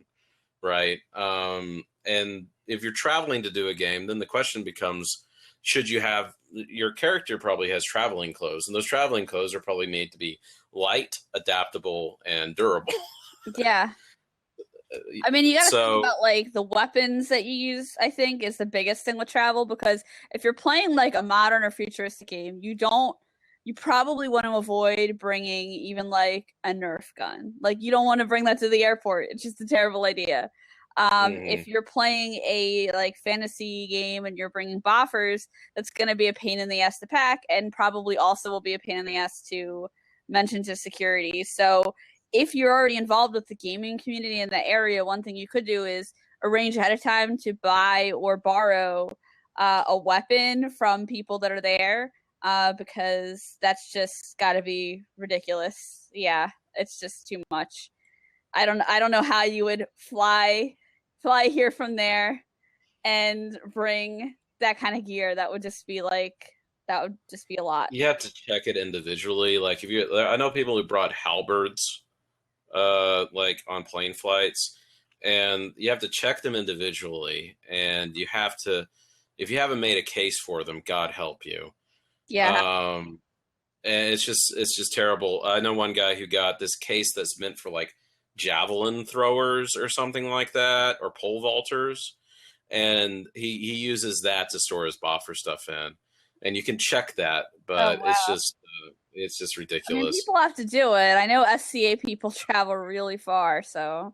right? And if you're traveling to do a game, then the question becomes, should you have, your character probably has traveling clothes, and those traveling clothes are probably made to be light, adaptable, and durable. Yeah. I mean, you got to So, think about like the weapons that you use, I think, is the biggest thing with travel, because if you're playing like a modern or futuristic game, you probably want to avoid bringing even like a Nerf gun. Like you don't want to bring that to the airport. It's just a terrible idea. If you're playing a like fantasy game and you're bringing buffers, that's going to be a pain in the ass to pack, and probably also will be a pain in the ass to mention to security. So if you're already involved with the gaming community in the area, one thing you could do is arrange ahead of time to buy or borrow a weapon from people that are there, because that's just got to be ridiculous. Yeah, it's just too much. I don't know how you would fly here from there and bring that kind of gear. That would just be a lot. you have to check it individually. Like if you, I know people who brought halberds, like on plane flights, and you have to check them individually, and you have to, if you haven't made a case for them, God help you. Yeah. And it's just terrible. I know one guy who got this case that's meant for like javelin throwers or something like that, or pole vaulters, and he uses that to store his boffer stuff in, and you can check that, but Oh wow. it's just I mean, ridiculous. people have to do it. I know SCA people travel really far, so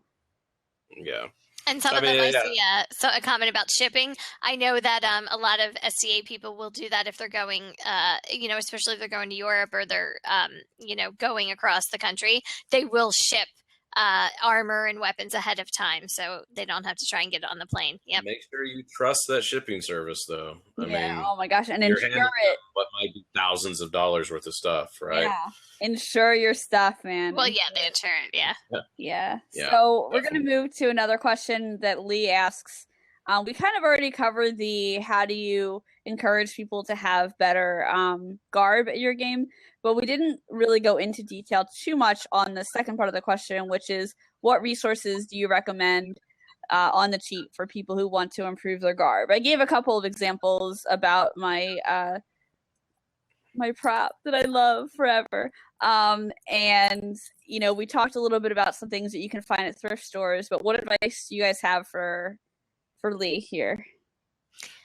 Yeah, And some I of them, mean, I yeah, see a comment about shipping. I know that a lot of SCA people will do that if they're going, especially if they're going to Europe or they're, going across the country. They will ship armor and weapons ahead of time, so they don't have to try and get it on the plane. Yep. make sure you trust that shipping service, though. I yeah. mean, Oh my gosh, and you're insure handing it. them what might be thousands of dollars worth of stuff, right? Yeah, insure your stuff, man. Well, yeah, the insurance. Yeah. Yeah. Yeah, So we're going to definitely. move to another question that Lee asks. We kind of already covered the how do you encourage people to have better garb at your game, but we didn't really go into detail too much on the second part of the question, which is what resources do you recommend on the cheap for people who want to improve their garb? I gave a couple of examples about my prop that I love forever. And we talked a little bit about some things that you can find at thrift stores, but what advice do you guys have for Lee here?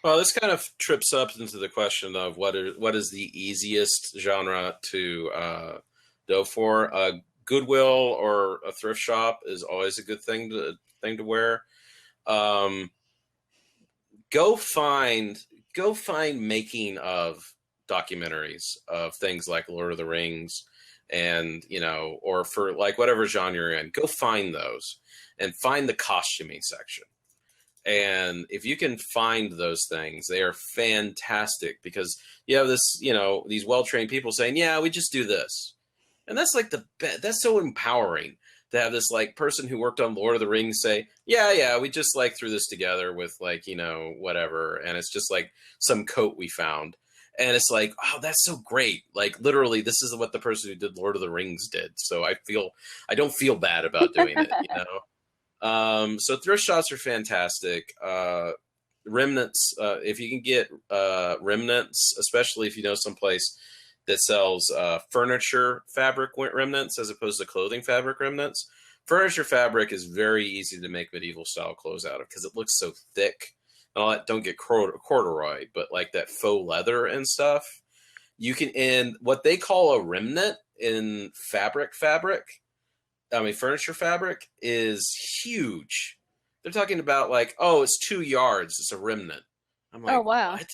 Well, this kind of trips up into the question of what is the easiest genre to go for. Goodwill or a thrift shop is always a good thing to wear. Go find making of documentaries of things like Lord of the Rings, and or for like whatever genre you're in. Go find those and find the costuming section. And if you can find those things, they are fantastic, because you have this, these well-trained people saying, yeah, we just do this. And that's like that's so empowering to have this like person who worked on Lord of the Rings say, yeah, we just like threw this together with like, whatever. And it's just like some coat we found. And it's like, oh, that's so great. Like literally, this is what the person who did Lord of the Rings did. So I don't feel bad about doing it, So thrift shops are fantastic. Remnants, if you can get remnants, especially if you know someplace that sells furniture fabric remnants as opposed to clothing fabric remnants. Furniture fabric is very easy to make medieval style clothes out of because it looks so thick. And don't get corduroy, but like that faux leather and stuff. You can, in what they call a remnant in furniture fabric is huge. They're talking about like, oh, it's 2 yards, it's a remnant. I'm like, Oh wow. what?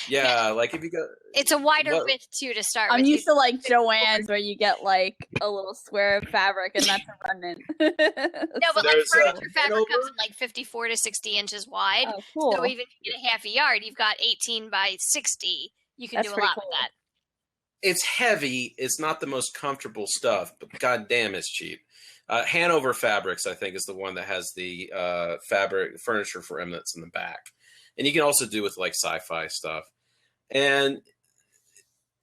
Yeah, like if you go, It's a wider what, width too to start I'm with. used to like Joann's where you get like a little square of fabric and that's a remnant. No, but like There's, furniture fabric Hanover. comes in like 54 to 60 inches wide. Oh, cool. So even if you get a half a yard, you've got 18 by 60. You can That's do a pretty lot cool. with that. It's heavy. It's not the most comfortable stuff, but goddamn, it's cheap. Hanover Fabrics, I think, is the one that has the fabric furniture for remnants in the back, and you can also do with like sci-fi stuff. And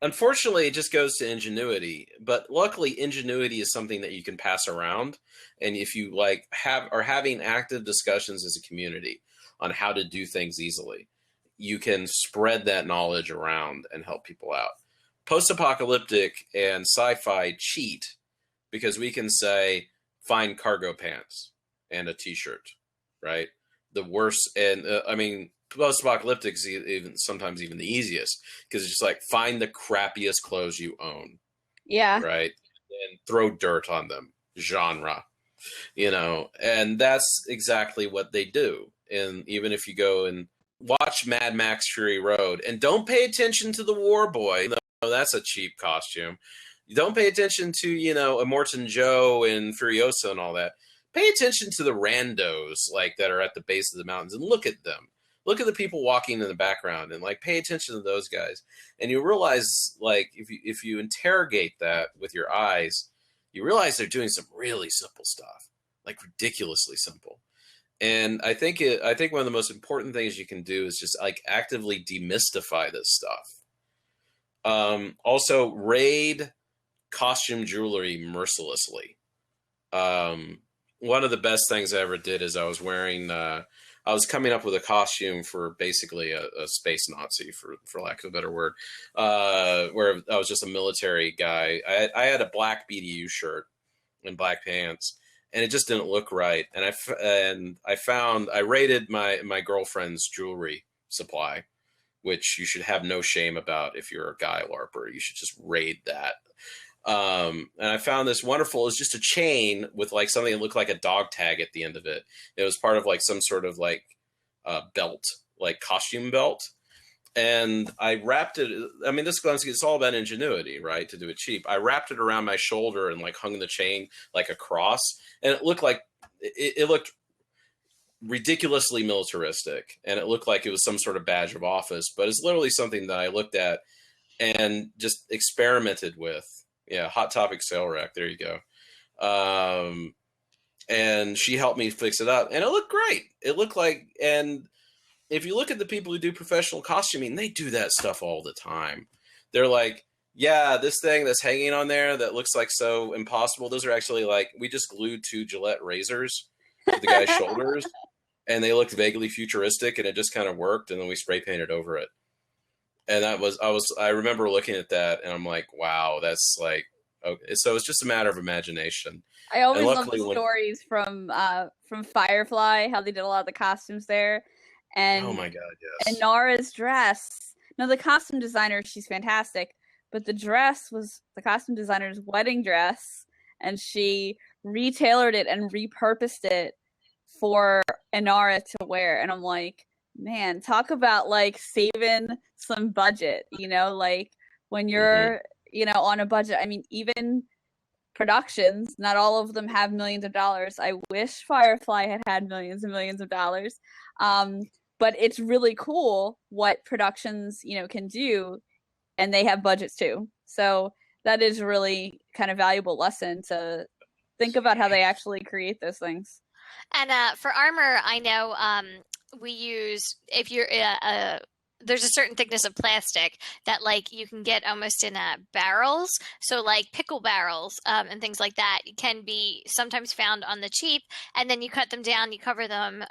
unfortunately, it just goes to ingenuity. But luckily, ingenuity is something that you can pass around, and if you like are having active discussions as a community on how to do things easily, you can spread that knowledge around and help people out. Post-apocalyptic and sci-fi cheat because we can say find cargo pants and a t-shirt, right? The worst, and I mean, post-apocalyptic is even sometimes even the easiest because it's just like find the crappiest clothes you own, Yeah. right? And throw dirt on them, genre, and that's exactly what they do. And even if you go and watch Mad Max Fury Road and don't pay attention to the war boy, that's a cheap costume. You don't pay attention to, Immortan Joe and Furiosa and all that. Pay attention to the randos like that are at the base of the mountains and look at them. Look at the people walking in the background and like pay attention to those guys. And you realize like if you interrogate that with your eyes, you realize they're doing some really simple stuff, like ridiculously simple. And I think one of the most important things you can do is just like actively demystify this stuff. Also, raid costume jewelry mercilessly. One of the best things I ever did is I was coming up with a costume for basically a space Nazi, for lack of a better word, where I was just a military guy. I had a black BDU shirt and black pants, and it just didn't look right. And I raided my girlfriend's jewelry supply, which you should have no shame about if you're a guy LARPer. You should just raid that. And I found this wonderful, it was just a chain with like something that looked like a dog tag at the end of it. It was part of like some sort of like belt, like costume belt. And I wrapped it, I mean, it's all about ingenuity, right? To do it cheap. I wrapped it around my shoulder and like hung the chain like a cross. And it looked like, it looked ridiculously militaristic, and it looked like it was some sort of badge of office, but it's literally something that I looked at and just experimented with. Yeah, Hot Topic sale rack, there you go. And she helped me fix it up, and it looked great. It looked like, and if you look at the people who do professional costuming, they do that stuff all the time. They're like, yeah, this thing that's hanging on there that looks like so impossible, those are actually like, we just glued 2 Gillette razors to the guy's shoulders, and they looked vaguely futuristic, and it just kind of worked, and then we spray painted over it. And I remember looking at that, and I'm like, wow, that's like, okay. So it's just a matter of imagination. I always love the stories from Firefly, how they did a lot of the costumes there. And oh my God, yes. And Nara's dress. No, the costume designer, she's fantastic, but the dress was the costume designer's wedding dress, and she retailored it and repurposed it for Inara to wear. And I'm like, man, talk about like saving some budget, like when you're, on a budget. I mean, even productions, not all of them have millions of dollars. I wish Firefly had millions and millions of dollars. But it's really cool what productions, can do, and they have budgets too. So that is really kind of valuable lesson to think about how they actually create those things. And for armor, I know we use, if you're there's a certain thickness of plastic that like you can get almost in barrels. So like pickle barrels and things like that can be sometimes found on the cheap. And then you cut them down, you cover them,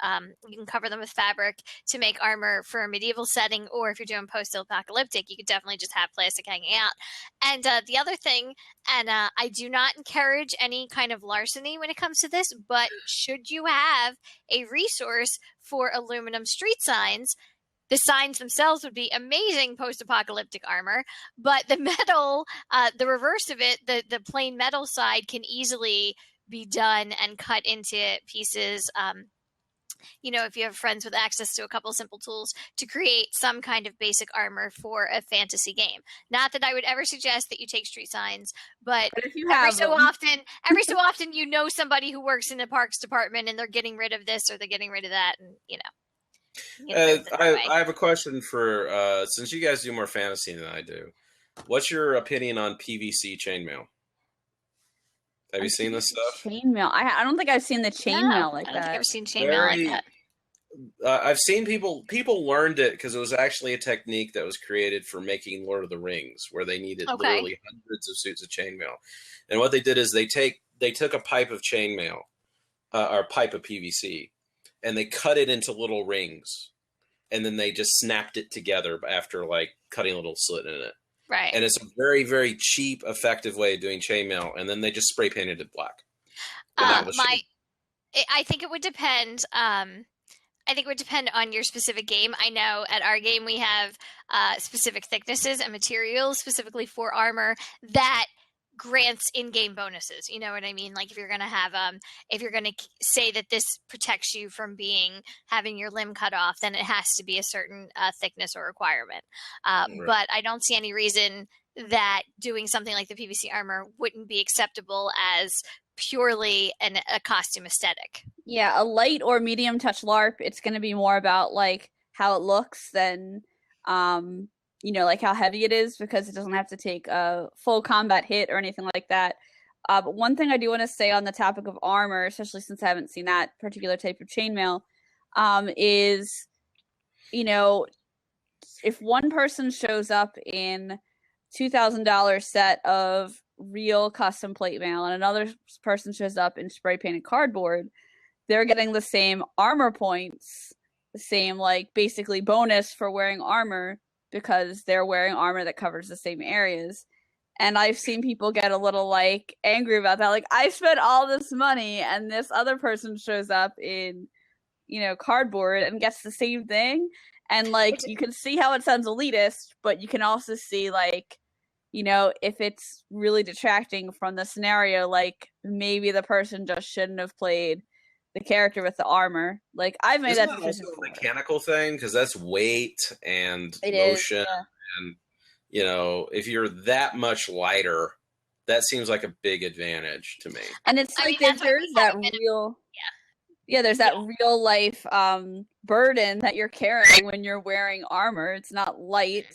you can cover them with fabric to make armor for a medieval setting. Or if you're doing post-apocalyptic, you could definitely just have plastic hanging out. And the other thing, and I do not encourage any kind of larceny when it comes to this, but should you have a resource for aluminum street signs, the signs themselves would be amazing post-apocalyptic armor, but the metal, the reverse of it, the plain metal side can easily be done and cut into pieces you know, if you have friends with access to a couple simple tools to create some kind of basic armor for a fantasy game. Not that I would ever suggest that you take street signs, but if you every have so them. often, you know somebody who works in the parks department and they're getting rid of this or they're getting rid of that, and you know. I have a question for since you guys do more fantasy than I do. What's your opinion on PVC chainmail? Have you seen this stuff? Chainmail. I don't think I've seen the chainmail like I don't that. think I've ever seen chainmail like that. I've seen people learned it because it was actually a technique that was created for making Lord of the Rings, where they needed literally hundreds of suits of chainmail. And what they did is they took a pipe of chainmail or a pipe of PVC, and they cut it into little rings, and then they just snapped it together after like cutting a little slit in it. Right. And it's a very, very cheap, effective way of doing chainmail, and then they just spray painted it black. I think it would depend. I think it would depend on your specific game. I know at our game we have specific thicknesses and materials specifically for armor that grants in-game bonuses. You know what I mean? Like if you're going to have, if you're going to say that this protects you from having your limb cut off, then it has to be a certain thickness or requirement. Right. But I don't see any reason that doing something like the PVC armor wouldn't be acceptable as purely a costume aesthetic. Yeah, a light or medium touch LARP, it's going to be more about like how it looks than like how heavy it is, because it doesn't have to take a full combat hit or anything like that. But one thing I do want to say on the topic of armor, especially since I haven't seen that particular type of chainmail, is, if one person shows up in $2,000 set of real custom plate mail and another person shows up in spray painted cardboard, they're getting the same armor points, the same like basically bonus for wearing armor, because they're wearing armor that covers the same areas. And I've seen people get a little like angry about that. Like, I spent all this money and this other person shows up in, cardboard and gets the same thing. And like, you can see how it sounds elitist, but you can also see like, if it's really detracting from the scenario, like maybe the person just shouldn't have played the character with the armor. Like, I've made that decision. Also a mechanical thing, because that's weight and motion, and if you're that much lighter, that seems like a big advantage to me. And it's like there's that real, there's that real life burden that you're carrying when you're wearing armor. It's not light.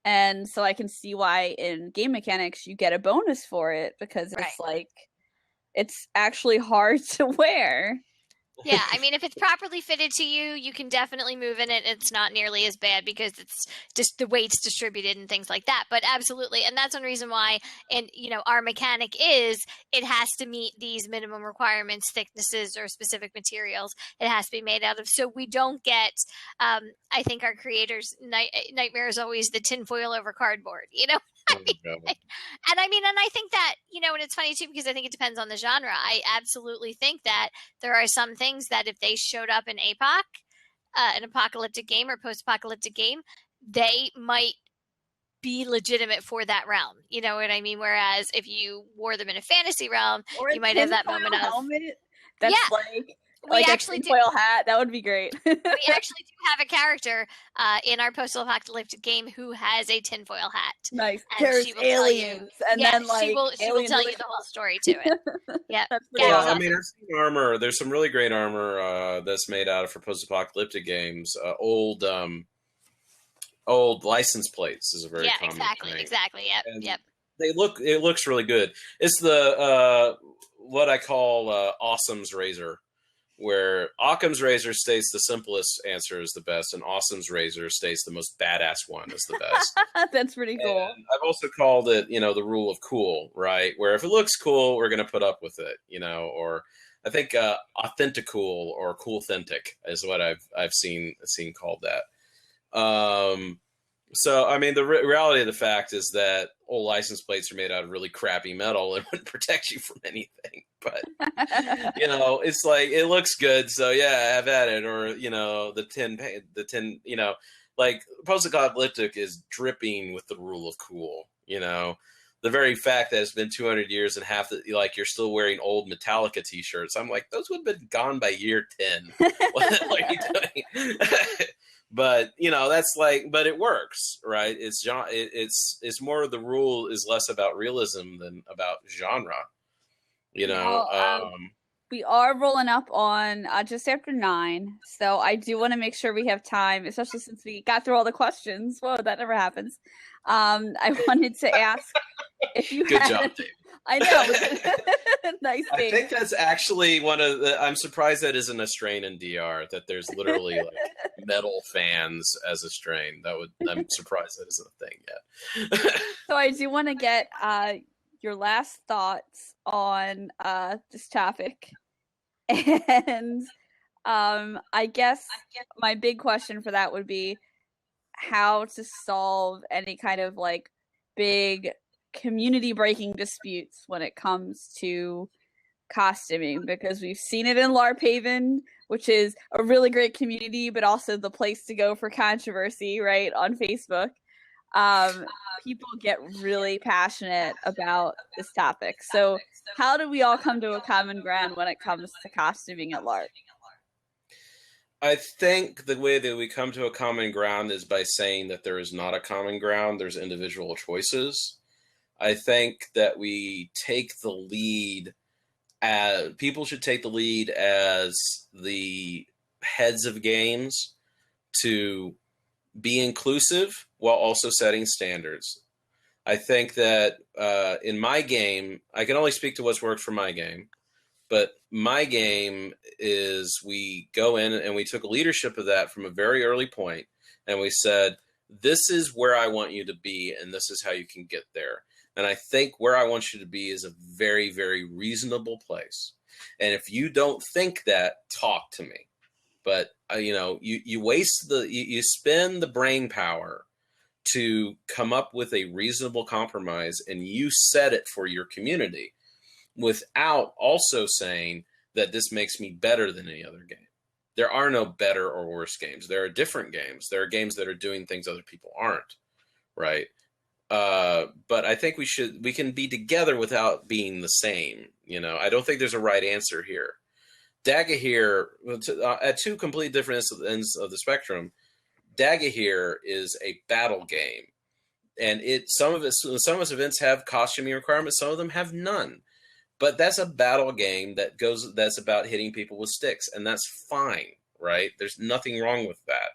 And so I can see why in game mechanics you get a bonus for it, because it's like, it's actually hard to wear. Yeah, I mean, if it's properly fitted to you, you can definitely move in it. It's not nearly as bad because it's just the weight's distributed and things like that. But absolutely, and that's one reason why, and our mechanic is it has to meet these minimum requirements, thicknesses, or specific materials. It has to be made out of, so we don't get. I think our creators' nightmare is always the tinfoil over cardboard. And I think that, and it's funny too, because I think it depends on the genre. I absolutely think that there are some things that if they showed up in APOC, an apocalyptic game or post-apocalyptic game, they might be legitimate for that realm. You know what I mean? Whereas if you wore them in a fantasy realm, or you might have that moment of helmet that's like a tinfoil hat. That would be great. We actually do have a character in our post-apocalyptic game who has a tinfoil hat. Nice. There's aliens, and then like she will tell you the whole story to it. Yeah. Well, I've seen armor. There's some really great armor that's made out of for post-apocalyptic games. Old license plates is a very common thing. Exactly. Yep. It looks really good. It's the what I call Awesome's razor, where Occam's razor states the simplest answer is the best, and Awesome's razor states the most badass one is the best. That's pretty cool. And I've also called it, the rule of cool, right? Where if it looks cool, we're going to put up with it, or I think authenticool or cool-thentic is what I've seen called that. So, I mean, the reality of the fact is that old license plates are made out of really crappy metal and wouldn't protect you from anything. But, it's like, it looks good. So, yeah, have at it. Or, the tin, like post-apocalyptic is dripping with the rule of cool, the very fact that it's been 200 years and half the, like, you're still wearing old Metallica t-shirts. I'm like, those would have been gone by year 10. What are you doing? But, you know, that's like, but it works, right? It's more of the rule is less about realism than about genre, you know? We are rolling up on just after 9, so I do want to make sure we have time, especially since we got through all the questions. Whoa, that never happens. I wanted to ask if you Good job, Dave. I know. Nice. I think that's actually one of the. I'm surprised that isn't a strain in DR. That there's literally like metal fans as a strain. I'm surprised that isn't a thing yet. So I do want to get your last thoughts on this topic, and I guess my big question for that would be how to solve any kind of like big community breaking disputes when it comes to costuming, because we've seen it in LARP Haven, which is a really great community, but also the place to go for controversy, right, on Facebook. People get really passionate about this topic. So how do we all come to a common ground when it comes to costuming at LARP? I think the way that we come to a common ground is by saying that there is not a common ground. There's individual choices. I think that we take the lead people should take the lead as the heads of games to be inclusive while also setting standards. I think that in my game, I can only speak to what's worked for my game, but my game is we go in and we took leadership of that from a very early point, and we said, this is where I want you to be, and this is how you can get there. And I think where I want you to be is a very, very reasonable place. And if you don't think that, talk to me. But, you waste you spend the brain power to come up with a reasonable compromise, and you set it for your community without also saying that this makes me better than any other game. There are no better or worse games. There are different games. There are games that are doing things other people aren't, right? But I think we can be together without being the same. I don't think there's a right answer here. Dagahir, at two completely different ends of the spectrum, Dagahir is a battle game, and some of its events have costuming requirements, some of them have none. But that's a battle game that's about hitting people with sticks, and that's fine, right? There's nothing wrong with that.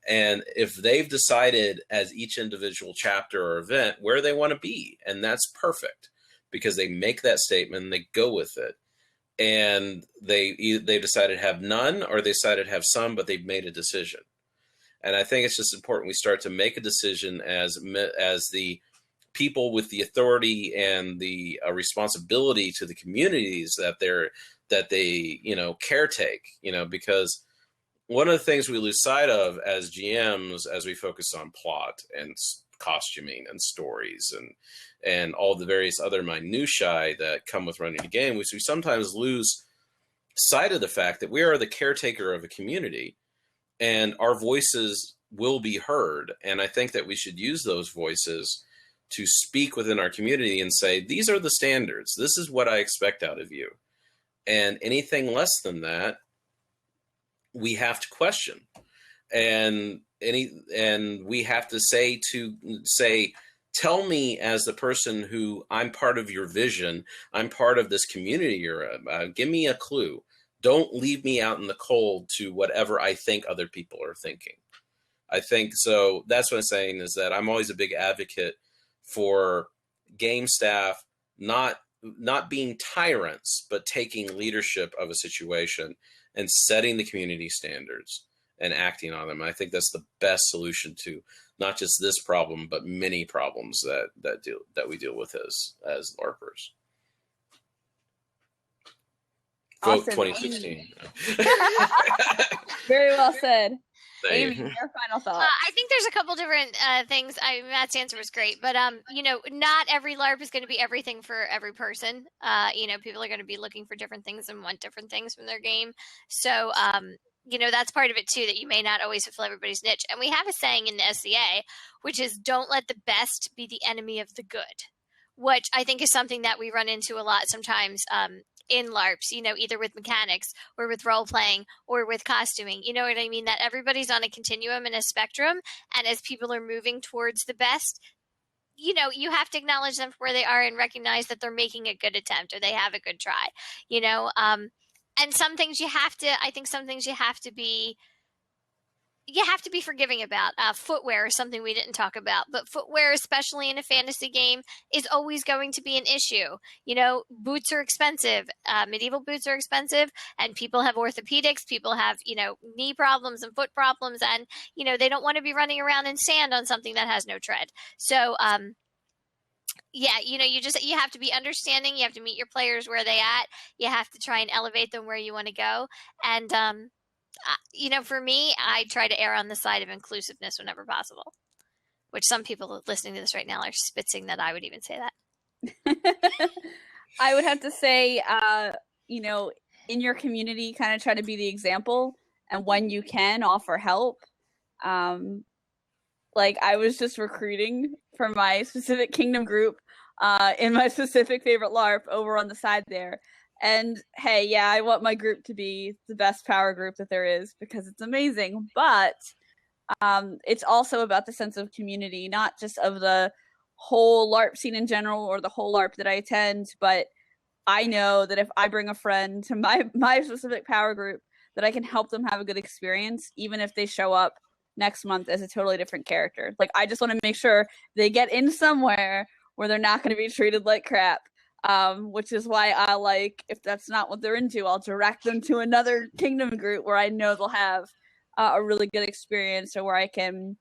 And if they've decided as each individual chapter or event where they want to be, and that's perfect, because they make that statement and they go with it. And they decided to have none, or they decided to have some, but they've made a decision. And I think it's just important we start to make a decision as the people with the authority and the responsibility to the communities that they caretake, because one of the things we lose sight of as GMs, as we focus on plot and costuming and stories and all the various other minutiae that come with running a game, which we sometimes lose sight of the fact that we are the caretaker of a community, and our voices will be heard. And I think that we should use those voices to speak within our community and say, these are the standards. This is what I expect out of you. And anything less than that, we have to question. And we have to say, tell me as the person who I'm part of your vision, I'm part of this community you're in. Give me a clue. Don't leave me out in the cold to whatever I think other people are thinking. I think so. That's what I'm saying, is that I'm always a big advocate for game staff not being tyrants, but taking leadership of a situation and setting the community standards and acting on them. I think that's the best solution to not just this problem, but many problems that we deal with as LARPers. Vote Awesome. 2016. Very well said. Thank Amy, you. your final thoughts. I think there's a couple different things. Matt's answer was great, but not every LARP is going to be everything for every person. People are going to be looking for different things and want different things from their game. So, that's part of it too, that you may not always fulfill everybody's niche. And we have a saying in the SCA, which is, don't let the best be the enemy of the good. which I think is something that we run into a lot sometimes in LARPs, you know, either with mechanics or with role playing or with costuming. You know what I mean? That everybody's on a continuum and a spectrum. And as people are moving towards the best, you know, you have to acknowledge them for where they are and recognize that they're making a good attempt or they have a good try, you know? And some things I think some things you have to be forgiving about. Footwear is something we didn't talk about, but footwear, especially in a fantasy game, is always going to be an issue. You know, boots are expensive. Medieval boots are expensive, and people have orthopedics. People have, you know, knee problems and foot problems, and, you know, they don't want to be running around in sand on something that has no tread. So, yeah, you know, you have to be understanding. You have to meet your players where they at. You have to try and elevate them where you want to go. And, you know, for me, I try to err on the side of inclusiveness whenever possible, which some people listening to this right now are spitzing that I would even say that. I would have to say, you know, in your community, kind of try to be the example, and when you can, offer help. Like, I was just recruiting for my specific kingdom group in my specific favorite LARP over on the side there. And hey, yeah, I want my group to be the best power group that there is because it's amazing. But it's also about the sense of community, not just of the whole LARP scene in general or the whole LARP that I attend, but I know that if I bring a friend to my specific power group, that I can help them have a good experience, even if they show up next month as a totally different character. Like, I just want to make sure they get in somewhere where they're not going to be treated like crap. Which is why I like, if that's not what they're into, I'll direct them to another kingdom group where I know they'll have a really good experience, or where I can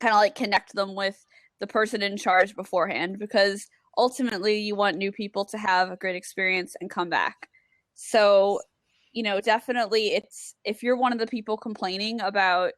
kind of like connect them with the person in charge beforehand, because ultimately you want new people to have a great experience and come back. So, you know, definitely if you're one of the people complaining about,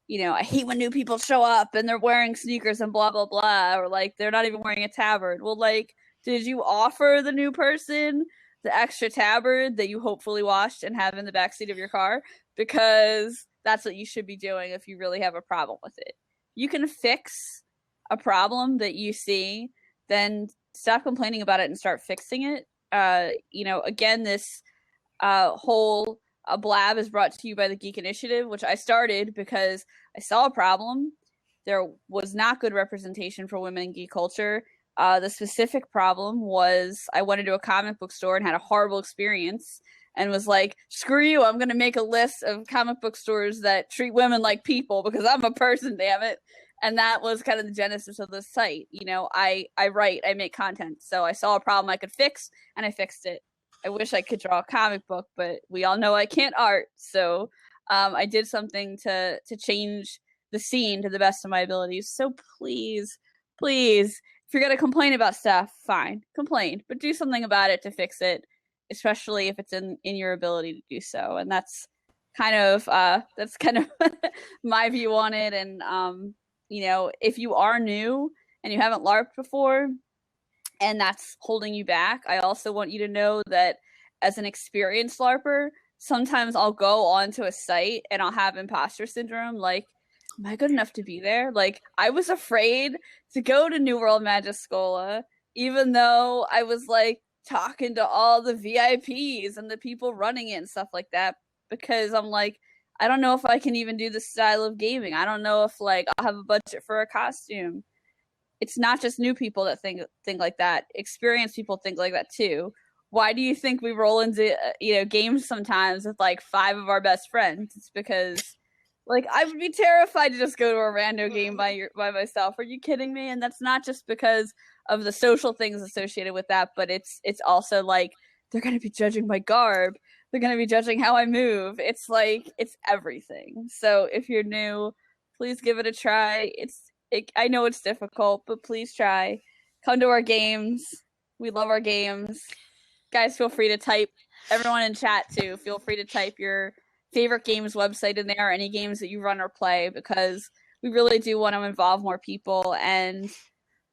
you know, I hate when new people show up and they're wearing sneakers and blah, blah, blah, or like they're not even wearing a tabard. Well, like, did you offer the new person the extra tabard that you hopefully washed and have in the backseat of your car? Because that's what you should be doing if you really have a problem with it. You can fix a problem that you see, then stop complaining about it and start fixing it. You know, again, this whole blab is brought to you by the Geek Initiative, which I started because I saw a problem. There was not good representation for women in geek culture. The specific problem was I went into a comic book store and had a horrible experience and was like, screw you, I'm going to make a list of comic book stores that treat women like people because I'm a person, damn it. And that was kind of the genesis of the site. You know, I write, I make content. So I saw a problem I could fix and I fixed it. I wish I could draw a comic book, but we all know I can't art. So I did something to change the scene to the best of my abilities. So please, if you're going to complain about stuff, fine, complain, but do something about it to fix it, especially if it's in your ability to do so. And that's kind of my view on it. And, you know, if you are new and you haven't LARPed before and that's holding you back, I also want you to know that as an experienced LARPer, sometimes I'll go onto a site and I'll have imposter syndrome, like, am I good enough to be there? Like, I was afraid to go to New World Magiscola, even though I was like talking to all the VIPs and the people running it and stuff like that, because I'm like, I don't know if I can even do this style of gaming. I don't know if like I'll have a budget for a costume. It's not just new people that think like that. Experienced people think like that too. Why do you think we roll into games sometimes with like 5 of our best friends? It's because, like, I would be terrified to just go to a rando game by myself. Are you kidding me? And that's not just because of the social things associated with that, but it's also like they're going to be judging my garb. They're going to be judging how I move. It's like, it's everything. So if you're new, please give it a try. I know it's difficult, but please try. Come to our games. We love our games. Guys, feel free to type. Everyone in chat too, feel free to type your favorite games website in there, any games that you run or play, because we really do want to involve more people. And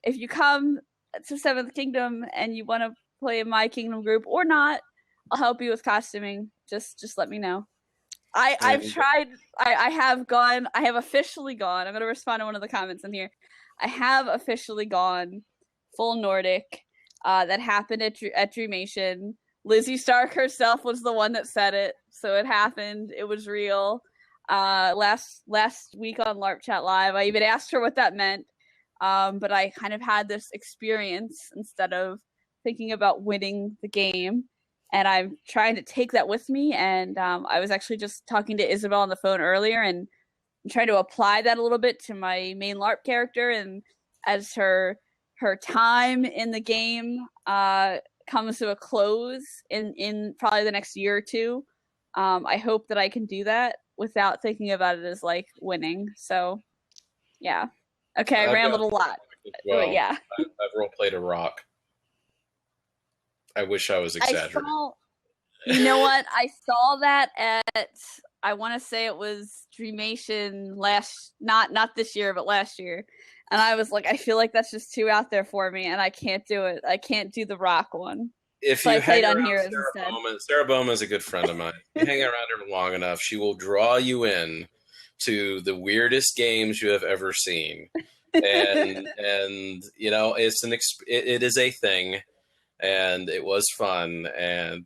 if you come to Seventh Kingdom and you want to play in my kingdom group or not, I'll help you with costuming. Just let me know. I've tried. I have officially gone. I'm going to respond to one of the comments in here. I have officially gone full Nordic, that happened at Dreamation. Lizzie Stark herself was the one that said it, so it happened. It was real. Last week on LARP Chat Live, I even asked her what that meant, but I kind of had this experience instead of thinking about winning the game, and I'm trying to take that with me. And I was actually just talking to Isabel on the phone earlier, and trying to apply that a little bit to my main LARP character, and as her time in the game comes to a close in probably the next year or two, I hope that I can do that without thinking about it as like winning. So yeah, okay, I rambled a lot. Well, but yeah, I've role played a rock. I wish I was exaggerating. You know what? I saw that at, I want to say it was Dreamation not this year, but last year. And I was like, I feel like that's just too out there for me, and I can't do it. I can't do the rock one. If so you I played hang on around here Sarah Bowman is a good friend of mine. You hang around her long enough, she will draw you in to the weirdest games you have ever seen. And you know, it is a thing, and it was fun.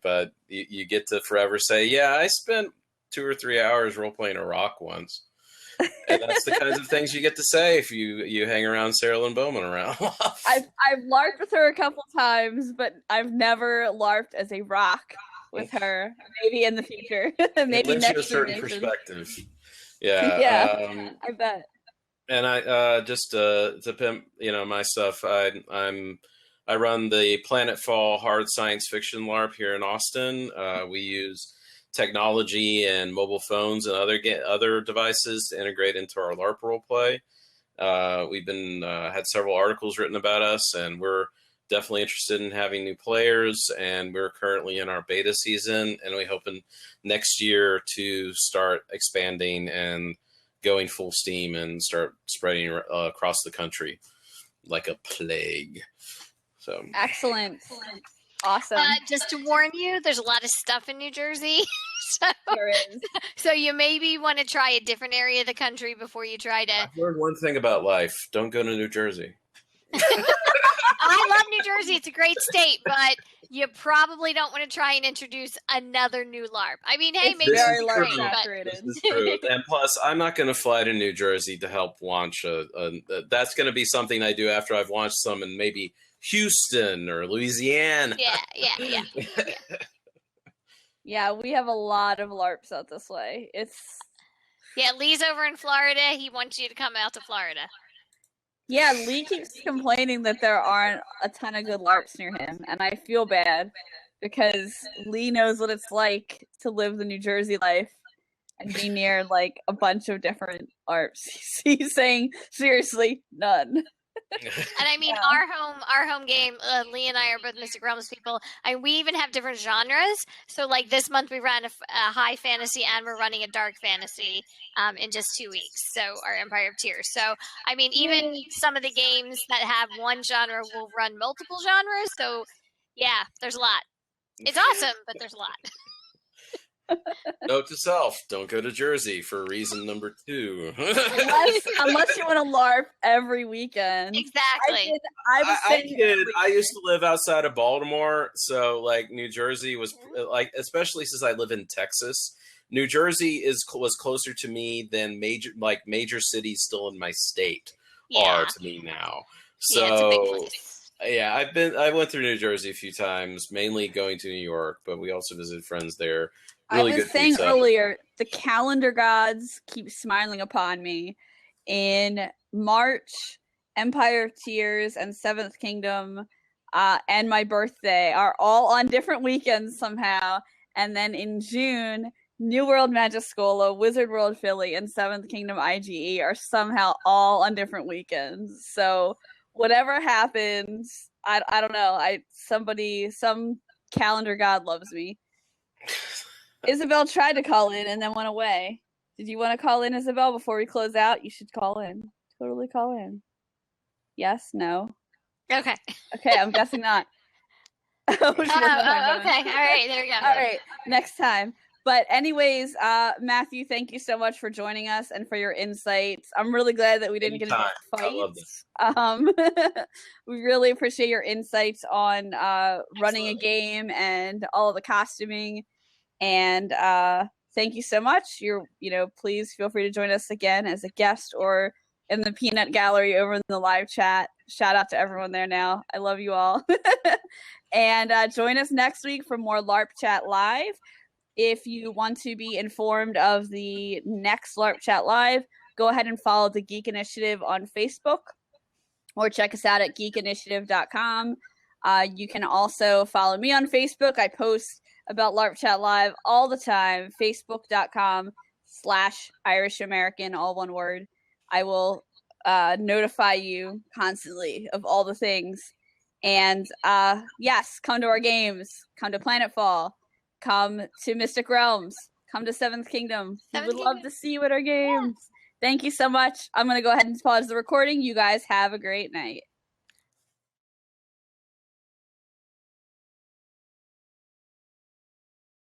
But you get to forever say, yeah, I spent 2 or 3 hours role playing a rock once. And that's the kinds of things you get to say if you hang around Sarah Lynn Bowman around. I've LARPed with her a couple times, but I've never LARPed as a rock with her. Maybe in the future. Maybe it gives next you a certain generation. perspective. Yeah. Yeah. I bet. And I just to pimp, you know, my stuff. I run the Planetfall Hard Science Fiction LARP here in Austin. We use technology and mobile phones and other devices to integrate into our LARP roleplay. We've been had several articles written about us, and we're definitely interested in having new players. And we're currently in our beta season, and we hope in next year to start expanding and going full steam and start spreading across the country like a plague. So excellent. Awesome. Just to warn you, there's a lot of stuff in New Jersey. There is. So you maybe want to try a different area of the country before you try to. I've learned one thing about life: don't go to New Jersey. I love New Jersey; it's a great state, but you probably don't want to try and introduce another new LARP. I mean, hey, maybe very it's great, saturated. This is true. And plus, I'm not going to fly to New Jersey to help launch that's going to be something I do after I've launched some in maybe Houston or Louisiana. Yeah. Yeah, we have a lot of LARPs out this way. Lee's over in Florida. He wants you to come out to Florida. Yeah, Lee keeps complaining that there aren't a ton of good LARPs near him, and I feel bad because Lee knows what it's like to live the New Jersey life and be near like a bunch of different LARPs. He's saying, seriously, none. And I mean, our home game, Lee and I are both Mystic Realms people, and we even have different genres. So like this month we ran a high fantasy, and we're running a dark fantasy in just 2 weeks. So our Empire of Tears. So I mean, even some of the games that have one genre will run multiple genres. So yeah, there's a lot. It's awesome, but there's a lot. Note to self: don't go to Jersey for reason number 2. unless you want to LARP every weekend. Exactly. I used to live outside of Baltimore, so like New Jersey was like, especially since I live in Texas. New Jersey was closer to me than major cities still in my state are to me now. So it's a big place. Yeah, I went through New Jersey a few times, mainly going to New York, but we also visited friends there. Really I was saying earlier, the calendar gods keep smiling upon me. In March, Empire of Tears and Seventh Kingdom and my birthday are all on different weekends somehow. And then in June, New World Magiscola, Wizard World Philly, and Seventh Kingdom IGE are somehow all on different weekends. So whatever happens, I don't know. Some calendar god loves me. Isabel tried to call in and then went away. Did you want to call in, Isabel, before we close out? You should call in. Totally call in. Yes? No? Okay. Okay, I'm guessing not. Okay. All right. There we go. All right. Next time. But anyways, Matthew, thank you so much for joining us and for your insights. I'm really glad that we didn't get into fights. I love this. We really appreciate your insights on running a game and all of the costuming. And thank you so much. Please feel free to join us again as a guest or in the peanut gallery over in the live chat. Shout out to everyone there now. I love you all. And join us next week for more LARP Chat Live. If you want to be informed of the next LARP Chat Live, go ahead and follow the Geek Initiative on Facebook or check us out at geekinitiative.com. You can also follow me on Facebook. I post about LARP Chat Live all the time, facebook.com/Irish American, all one word. I will notify you constantly of all the things. And yes, come to our games. Come to Planetfall. Come to Mystic Realms. Come to Seventh Kingdom. We would love to see you at our games. Yeah. Thank you so much. I'm going to go ahead and pause the recording. You guys have a great night.